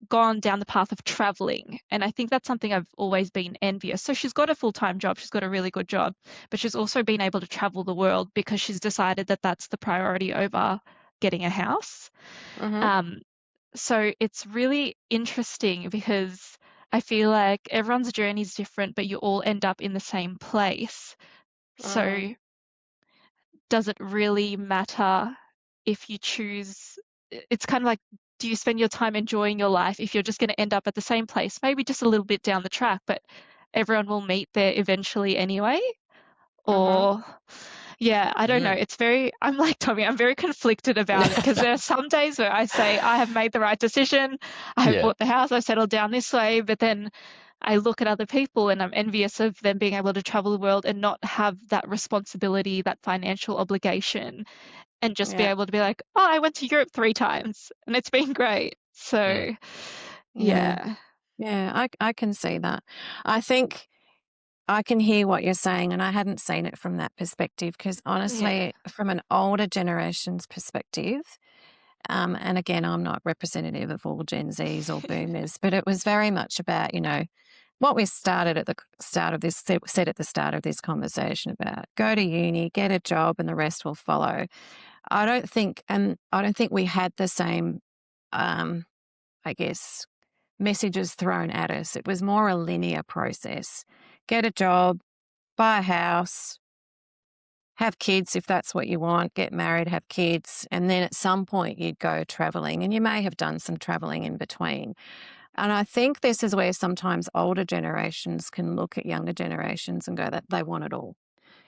Speaker 2: gone down the path of traveling. And I think that's something I've always been envious. So she's got a full time job, she's got a really good job, but she's also been able to travel the world because she's decided that that's the priority over getting a house.
Speaker 1: uh-huh,
Speaker 2: Um, so it's really interesting because I feel like everyone's journey is different, but you all end up in the same place.
Speaker 1: mm,
Speaker 2: So does it really matter if you choose? It's kind of like, do you spend your time enjoying your life if you're just going to end up at the same place, maybe just a little bit down the track, but everyone will meet there eventually anyway?
Speaker 1: uh-huh,
Speaker 2: Or, yeah, I don't know.
Speaker 3: Mm.
Speaker 2: It's very, I'm like Tommy, I'm very conflicted about it because there are some days where I say, I have made the right decision. I have
Speaker 3: Yeah.
Speaker 2: bought the house, I've settled down this way. But then I look at other people and I'm envious of them being able to travel the world and not have that responsibility, that financial obligation, and just be
Speaker 1: yeah,
Speaker 2: able to be like, oh, I went to Europe 3 times and it's been great.
Speaker 3: Mm.
Speaker 2: So,
Speaker 1: yeah,
Speaker 2: yeah,
Speaker 1: yeah, I can see that. I think I can hear what you're saying, and I hadn't seen it from that perspective because
Speaker 2: yeah,
Speaker 1: honestly, from an older generation's perspective, and again, I'm not representative of all Gen Zs or boomers, but it was very much about, what we started at the start of this, said at the start of this conversation about go to uni, get a job, and the rest will follow. I don't think we had the same, um, I guess, messages thrown at us. It was more a linear process. Get a job, buy a house, have kids if that's what you want, get married, have kids, and then at some point you'd go traveling, and you may have done some traveling in between. And I think this is where sometimes older generations can look at younger generations and go that they want it all.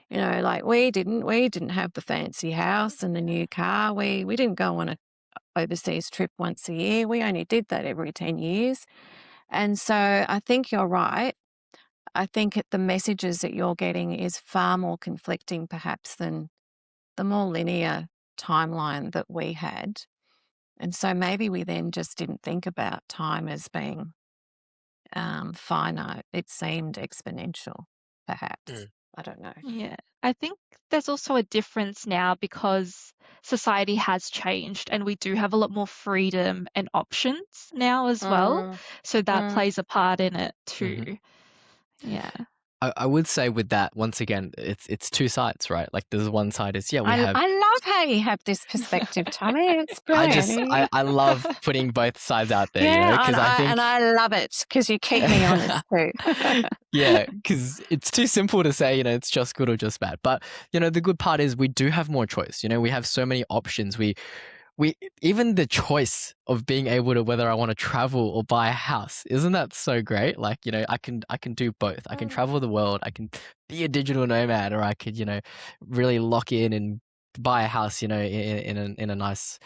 Speaker 1: Like we didn't have the fancy house and the new car. We didn't go on a overseas trip once a year. We only did that every 10 years. And so I think you're right. I think the messages that you're getting is far more conflicting perhaps than the more linear timeline that we had. And so maybe we then just didn't think about time as being finite. It seemed exponential, perhaps.
Speaker 3: Mm.
Speaker 1: I don't know.
Speaker 2: yeah. I think there's also a difference now because society has changed and we do have a lot more freedom and options now as well.
Speaker 1: Mm,
Speaker 2: So that
Speaker 1: mm.
Speaker 2: plays a part in it
Speaker 3: Mhm.
Speaker 2: too. Yeah.
Speaker 3: I would say with that, once again, it's two sides, right? Like there's one side is, yeah, we have
Speaker 1: I love how you have this perspective, Tommy. It's
Speaker 3: I
Speaker 1: brilliant.
Speaker 3: just I love putting both sides out there,
Speaker 1: Yeah, and
Speaker 3: because I think
Speaker 1: I love it because you keep me honest too.
Speaker 3: yeah, because it's too simple to say, it's just good or just bad. But, the good part is we do have more choice. We have so many options. We even the choice of being able to whether I want to travel or buy a house, isn't that so great? Like, I can do both. I can
Speaker 1: Mm,
Speaker 3: travel the world, I can be a digital nomad, or I could, really lock in and buy a house, in a nice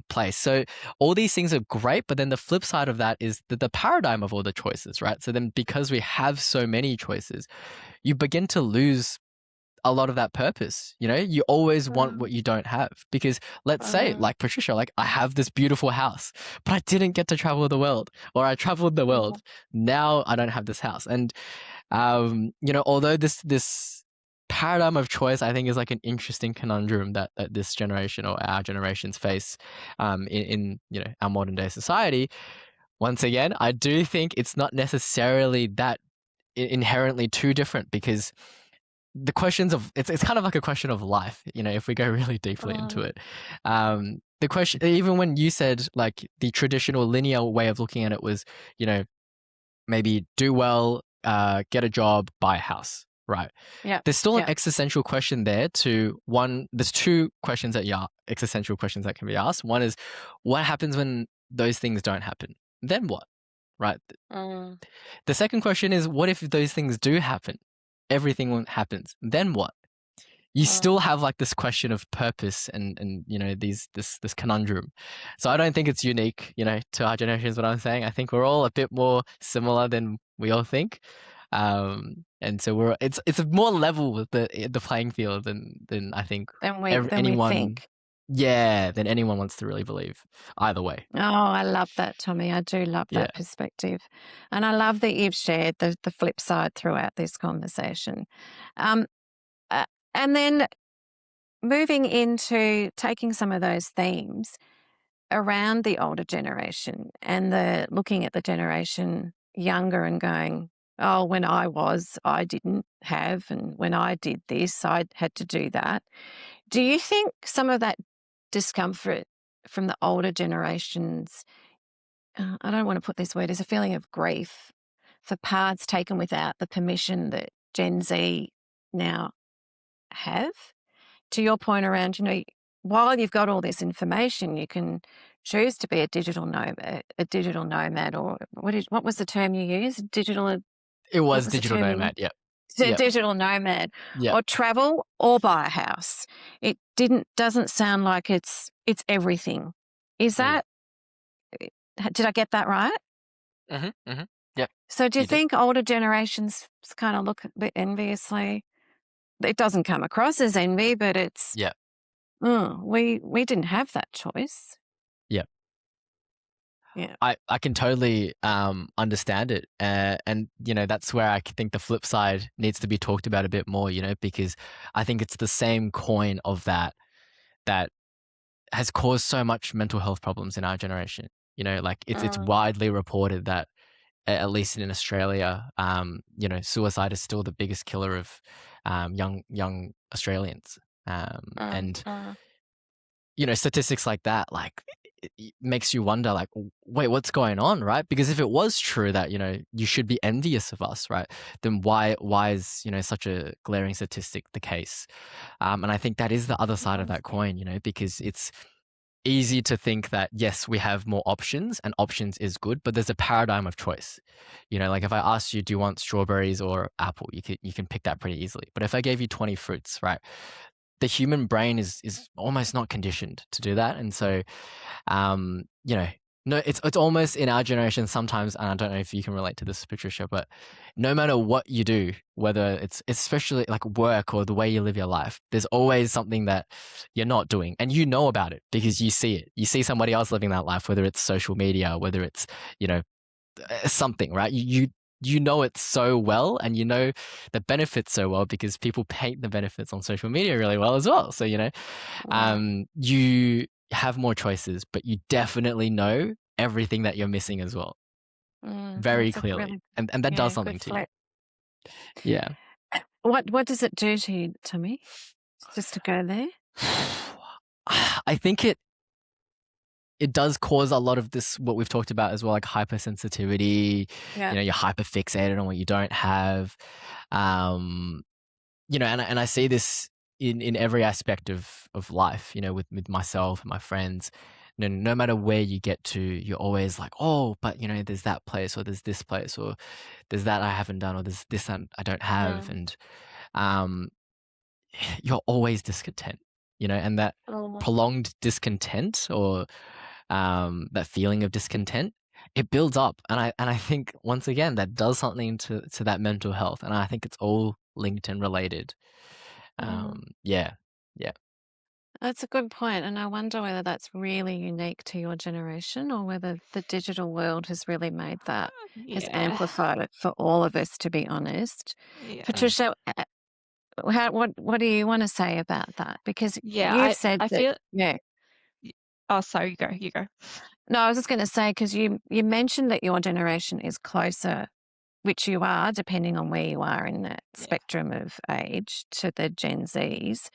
Speaker 3: place. So all these things are great, but then the flip side of that is the paradigm of all the choices, right? So then because we have so many choices, you begin to lose a lot of that purpose. You always want
Speaker 1: Mm,
Speaker 3: what you don't have, because let's say,
Speaker 1: mm,
Speaker 3: like Patricia, like I have this beautiful house, but I didn't get to travel the world, or I traveled the world.
Speaker 1: mm,
Speaker 3: Now I don't have this house. And although this paradigm of choice, I think, is like an interesting conundrum that this generation, or our generations, face in our modern day society. Once again, I do think it's not necessarily that inherently too different, because the questions of it's kind of like a question of life, if we go really deeply into
Speaker 1: mm,
Speaker 3: it. The question, even when you said like the traditional linear way of looking at it was, you know, maybe do well, get a job, buy a house, right?
Speaker 1: yep,
Speaker 3: There's still an
Speaker 1: yep,
Speaker 3: existential question there. There's two questions existential questions that can be asked. One is, what happens when those things don't happen? Then what, right?
Speaker 1: mm,
Speaker 3: The second question is, what if those things do happen? Everything happens. Then what? You still
Speaker 1: mm.
Speaker 3: have like this question of purpose, and this conundrum. So I don't think it's unique, to our generation, is what I'm saying. I think we're all a bit more similar than we all think. And so it's a more level with the playing field than I think
Speaker 1: Than we
Speaker 3: anyone,
Speaker 1: think.
Speaker 3: yeah, than anyone wants to really believe. Either way.
Speaker 1: Oh, I love that, Tommy. I do love
Speaker 3: Yeah.
Speaker 1: that perspective. And I love that you've shared the flip side throughout this conversation. Um, uh, and then moving into taking some of those themes around the older generation and the looking at the generation younger and going, oh, when I didn't have, and when I did this, I had to do that. Do you think some of that discomfort from the older generations, I don't want to put this word, as a feeling of grief for paths taken without the permission that Gen Z now have? To your point around, while you've got all this information, you can choose to be a digital nomad, or what was the term you used?
Speaker 3: It
Speaker 1: What
Speaker 3: was
Speaker 1: was the
Speaker 3: digital
Speaker 1: term you used?
Speaker 3: nomad. Yep.
Speaker 1: A
Speaker 3: Yep.
Speaker 1: digital nomad,
Speaker 3: Yep.
Speaker 1: or travel or buy a house. It doesn't sound like it's everything. Is
Speaker 3: Mm.
Speaker 1: that, did I get that right?
Speaker 3: Mhm. Mhm. Yep.
Speaker 1: So do you
Speaker 3: You did.
Speaker 1: think older generations kind of look a bit enviously? It doesn't come across as envy, but it's,
Speaker 3: Yep.
Speaker 1: we didn't have that choice.
Speaker 3: Yep.
Speaker 1: Yeah.
Speaker 3: I can totally understand it, and that's where I think the flip side needs to be talked about a bit more, because I think it's the same coin of that has caused so much mental health problems in our generation. Like it's
Speaker 1: Mm,
Speaker 3: widely reported that, at least in Australia, suicide is still the biggest killer of young Australians,
Speaker 1: mm,
Speaker 3: and
Speaker 1: mm,
Speaker 3: statistics like that, like, it makes you wonder, like, wait, what's going on, right? Because if it was true that, you should be envious of us, right? Then why is, such a glaring statistic the case? And I think that is the other side of
Speaker 1: mm,
Speaker 3: that coin, because it's easy to think that, yes, we have more options and options is good, but there's a paradigm of choice. Like if I asked you, do you want strawberries or apple? You can pick that pretty easily. But if I gave you 20 fruits, right? The human brain is almost not conditioned to do that. And so, um, you know, no, it's almost in our generation sometimes, and I don't know if you can relate to this, Patricia, but no matter what you do, whether it's especially like work or the way you live your life, there's always something that you're not doing, and you know about it because you see it. You see somebody else living that life, whether it's social media, whether it's, you know, something, right? You know it so well, and you know the benefits so well because people paint the benefits on social media really well as well. So,
Speaker 1: mm,
Speaker 3: you have more choices, but you definitely know everything that you're missing as well, very
Speaker 1: that's a
Speaker 3: clearly,
Speaker 1: really,
Speaker 3: and that does
Speaker 1: yeah, good
Speaker 3: something to you.
Speaker 1: flip.
Speaker 3: Yeah.
Speaker 1: What does it do to you, Tommy? Just to go there?
Speaker 3: I think it does cause a lot of this, what we've talked about as well, like hypersensitivity.
Speaker 1: Yeah.
Speaker 3: You're hyper fixated on what you don't have. Um, and I see this in every aspect of life, with myself and my friends. No matter where you get to, you're always like, oh, but there's that place, or there's this place, or there's that I haven't done, or there's this that I don't have.
Speaker 1: Mm,
Speaker 3: And um, you're always discontent, and that
Speaker 1: mm,
Speaker 3: prolonged discontent, or that feeling of discontent, it builds up. And I think, once again, that does something to that mental health. And I think it's all linked and related.
Speaker 1: Mm.
Speaker 3: Yeah, yeah,
Speaker 1: That's a good point, and I wonder whether that's really unique to your generation or whether the digital world has really made that has
Speaker 2: Yeah.
Speaker 1: amplified it for all of us, to be honest.
Speaker 2: Yeah.
Speaker 3: mm,
Speaker 1: Patricia, what do you wanna say about that? Because
Speaker 2: Yeah,
Speaker 1: you've said
Speaker 2: I
Speaker 1: that
Speaker 2: feel
Speaker 1: yeah.
Speaker 2: y oh, sorry, you go.
Speaker 1: No, I was just gonna say because you mentioned that your generation is closer, which you are, depending on where you are in that
Speaker 2: Yeah.
Speaker 1: spectrum of age, to the Gen Zs.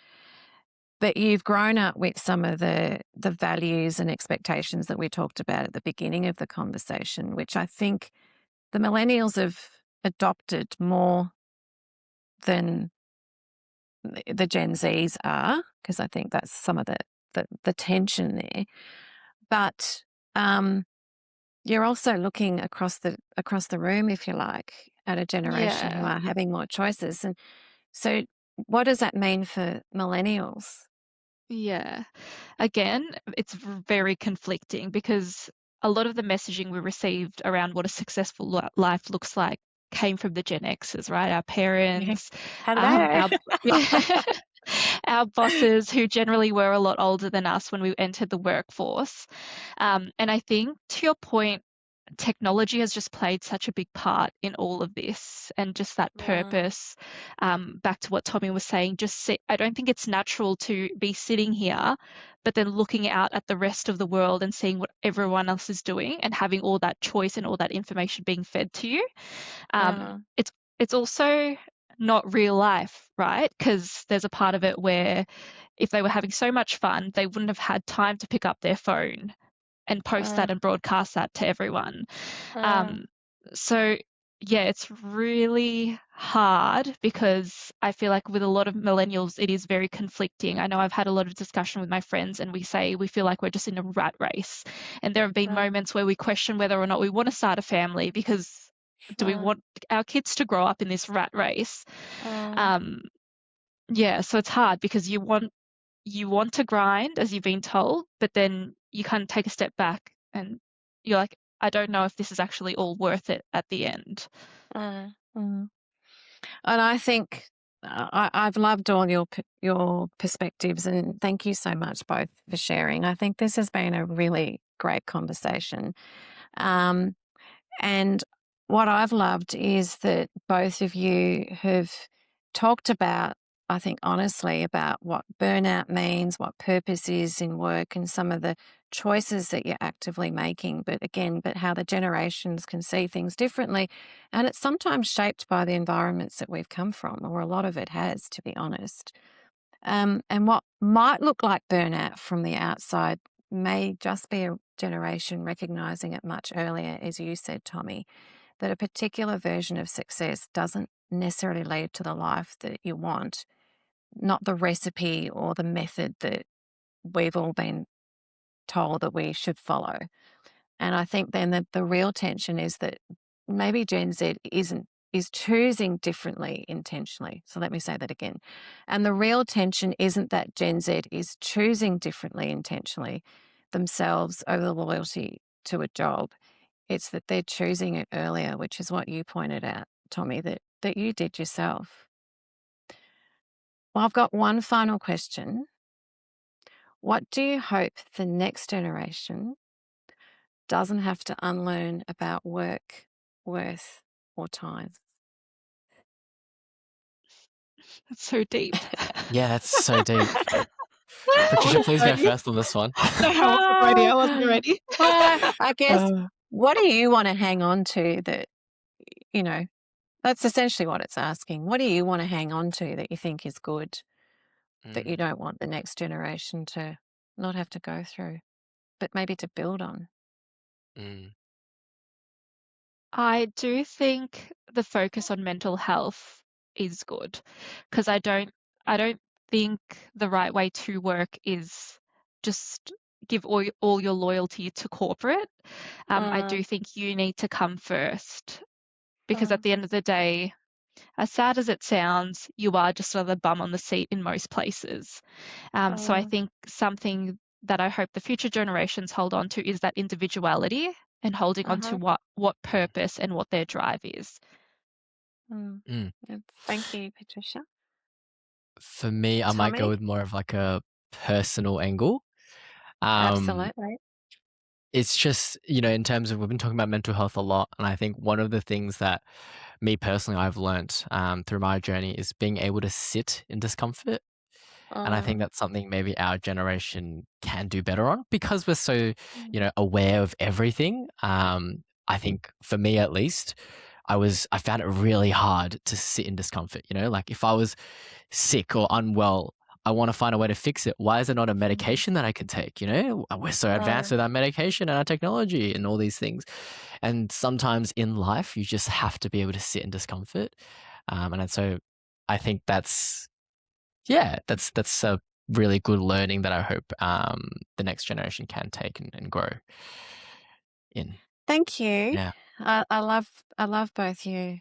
Speaker 1: But you've grown up with some of the values and expectations that we talked about at the beginning of the conversation, which I think the millennials have adopted more than the Gen Zs are, because I think that's some of the tension there. But you're also looking across the room, if you like, at a generation who
Speaker 2: Yeah.
Speaker 1: are having more choices. And so, what does that mean for millennials?
Speaker 2: Yeah. Again, it's very conflicting because a lot of the messaging we received around what a successful life looks like came from the Gen Xers, right? Our
Speaker 1: Yeah.
Speaker 2: parents,
Speaker 1: Hello.
Speaker 2: our our bosses who generally were a lot older than us when we entered the workforce. And I think to your point, technology has just played such a big part in all of this and just that
Speaker 1: Mm,
Speaker 2: purpose. Back to what Tommy was saying, I don't think it's natural to be sitting here, but then looking out at the rest of the world and seeing what everyone else is doing and having all that choice and all that information being fed to you.
Speaker 1: mm,
Speaker 2: It's also not real life, right? Because there's a part of it where if they were having so much fun, they wouldn't have had time to pick up their phone and post that
Speaker 1: mm,
Speaker 2: and broadcast that to everyone.
Speaker 1: mm,
Speaker 2: Um, so yeah, it's really hard because I feel like with a lot of millennials, it is very conflicting. I know I've had a lot of discussion with my friends, and we say we feel like we're just in a rat race. And there have been
Speaker 1: mm,
Speaker 2: moments where we question whether or not we want to start a family because do we
Speaker 1: mm,
Speaker 2: want our kids to grow up in this rat race?
Speaker 1: mm,
Speaker 2: Um, yeah, so it's hard because you want to grind as you've been told, but then you kind of take a step back and you're like, I don't know if this is actually all worth it at the end.
Speaker 1: mm. And I think I've loved all your perspectives, and thank you so much both for sharing. I think this has been a really great conversation. Um, And what I've loved is that both of you have talked about, I think, honestly, about what burnout means, what purpose is in work, and some of the choices that you're actively making. But again, but how the generations can see things differently. And it's sometimes shaped by the environments that we've come from, or a lot of it has, to be honest. And what might look like burnout from the outside may just be a generation recognizing it much earlier, as you said, Tommy, that a particular version of success doesn't necessarily lead to the life that you want, not the recipe or the method that we've all been told that we should follow. And I think then that the real tension is that maybe Gen Z is choosing differently intentionally. So let me say that again. And the real tension isn't that Gen Z is choosing differently intentionally themselves over the loyalty to a job. It's that they're choosing it earlier, which is what you pointed out, Tommy, that you did yourself. Well, I've got one final question. What do you hope the next generation doesn't have to unlearn about work, worth, or time?
Speaker 2: It's so deep.
Speaker 3: yeah. That's so deep.
Speaker 2: I
Speaker 3: Patricia,
Speaker 2: wasn't
Speaker 3: please go
Speaker 2: ready.
Speaker 3: first on this one.
Speaker 2: No, I wasn't ready.
Speaker 1: Ah,
Speaker 2: I wasn't ready.
Speaker 1: I guess,
Speaker 3: Uh,
Speaker 1: what do you want to hang on to that, you know, that's essentially what it's asking. What do you want to hang on to that you think is good, that you
Speaker 3: mm,
Speaker 1: don't want the next generation to not have to go through, but maybe to build on?
Speaker 3: mm,
Speaker 2: I do think the focus on mental health is good because I don't think the right way to work is just give all your loyalty to corporate. I
Speaker 1: Mm,
Speaker 2: do think you need to come first because at
Speaker 1: mm,
Speaker 2: the end of the day, as sad as it sounds, you are just another bum on the seat in most places. So I
Speaker 1: mm,
Speaker 2: think something that I hope the future generations hold on to is that individuality and holding on to
Speaker 1: uh-huh,
Speaker 2: what purpose and what their drive is.
Speaker 1: mm.
Speaker 3: mm.
Speaker 1: Thank you, Patricia.
Speaker 3: For me, I might go
Speaker 1: Tommy?
Speaker 3: with more of like a personal angle. Um,
Speaker 1: Absolutely.
Speaker 3: it's just, in terms of we've been talking about mental health a lot, and I think one of the things that me personally I've learnt through my journey is being able to sit in discomfort. And I think
Speaker 1: Oh,
Speaker 3: that's something maybe our generation can do better on because we're so,
Speaker 1: mm,
Speaker 3: aware of everything. I think for me at least, I found it really hard to sit in discomfort. Like if I was sick or unwell, I want to find a way to fix it. Why is there not a
Speaker 1: mhm.
Speaker 3: medication that I can take? We're so advanced
Speaker 1: Right.
Speaker 3: with our medication and our technology and all these things. And sometimes in life, you just have to be able to sit in discomfort. And so I think that's a really good learning that I hope the next generation can take and grow in.
Speaker 1: Thank you.
Speaker 3: Yeah.
Speaker 1: I love both your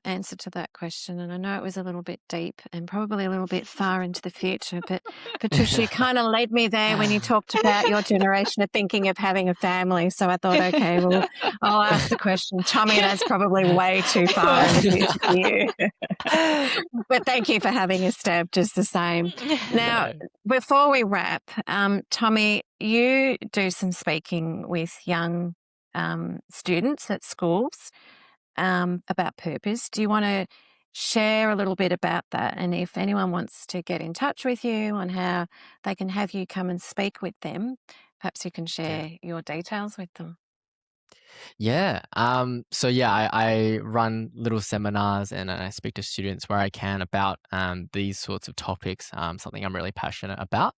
Speaker 1: answer to that question, and I know it was a little bit deep and probably a little bit far into the future, but Patricia, you kind of led me there when you talked about your generation of thinking of having a family. So I thought, okay, well, I'll ask the question, Tommy. That's probably way too far in the future for you. But thank you for having a stab just the same. Now,
Speaker 3: No.
Speaker 1: before we wrap, Tommy, you do some speaking with young students at schools about purpose. Do you want to share a little bit about that? And if anyone wants to get in touch with you on how they can have you come and speak with them, perhaps you can
Speaker 3: Yeah.
Speaker 1: share your details with them.
Speaker 3: Yeah. So yeah, I run little seminars and I speak to students where I can about these sorts of topics, something I'm really passionate about.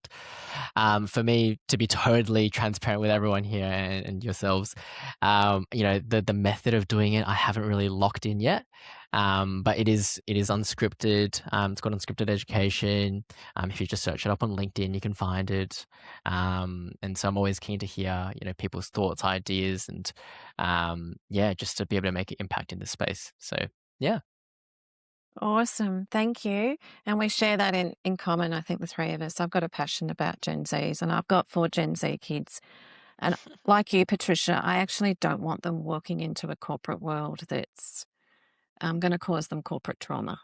Speaker 3: For me to be totally transparent with everyone here and yourselves, the method of doing it I haven't really locked in yet. But it is unscripted. It's got unscripted education. If you just search it up on LinkedIn, you can find it. And so I'm always keen to hear, people's thoughts, ideas, and yeah, just to be able to make an impact in this space. So yeah,
Speaker 1: Awesome. Thank you. And we share that in common, I think, the three of us. I've got a passion about Gen Zs and I've got 4 Gen Z kids. And like you, Patricia, I actually don't want them walking into a corporate world that's going to cause them corporate trauma.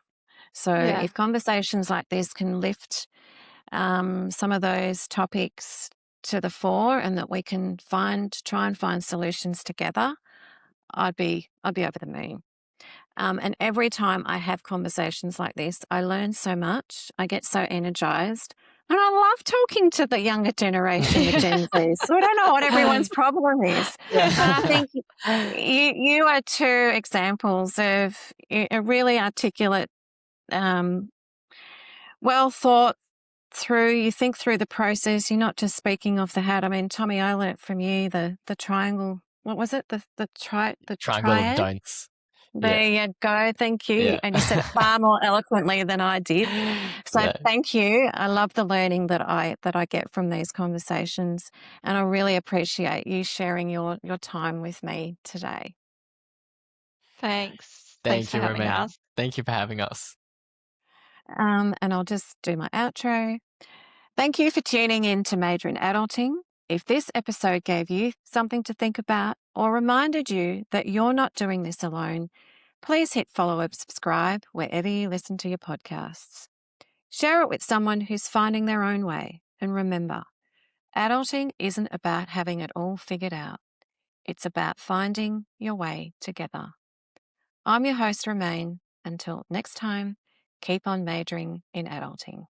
Speaker 1: So
Speaker 2: Yeah.
Speaker 1: if conversations like this can lift some of those topics to the fore and that we can try and find solutions together, I'd be over the moon. And every time I have conversations like this, I learn so much. I get so energized. And I love talking to the younger generation, the Gen Zs. So I don't know what everyone's problem is. But I
Speaker 3: yeah,
Speaker 1: think you are 2 examples of a really articulate, um, well thought through. You think through the process. You're not just speaking off the hat. I mean, Tommy, I learnt from you the triangle. What was it? The
Speaker 3: triangle of
Speaker 1: triad.
Speaker 3: don'ts. Yeah,
Speaker 1: There you go. Thank you.
Speaker 3: yeah,
Speaker 1: And you said it far more eloquently than I did. So
Speaker 3: yeah.
Speaker 1: thank you. I love the learning that I get from these conversations, and I really appreciate you sharing your time with me today.
Speaker 2: Thanks. Thanks
Speaker 3: Thank
Speaker 2: for
Speaker 3: you,
Speaker 2: having
Speaker 3: Romaine.
Speaker 2: us.
Speaker 3: Thank you for having us.
Speaker 1: And I'll just do my outro. Thank you for tuning in to Major in Adulting. If this episode gave you something to think about or reminded you that you're not doing this alone, please hit follow or subscribe wherever you listen to your podcasts. Share it with someone who's finding their own way. And remember, adulting isn't about having it all figured out. It's about finding your way together. I'm your host, Romaine. Until next time, keep on majoring in adulting.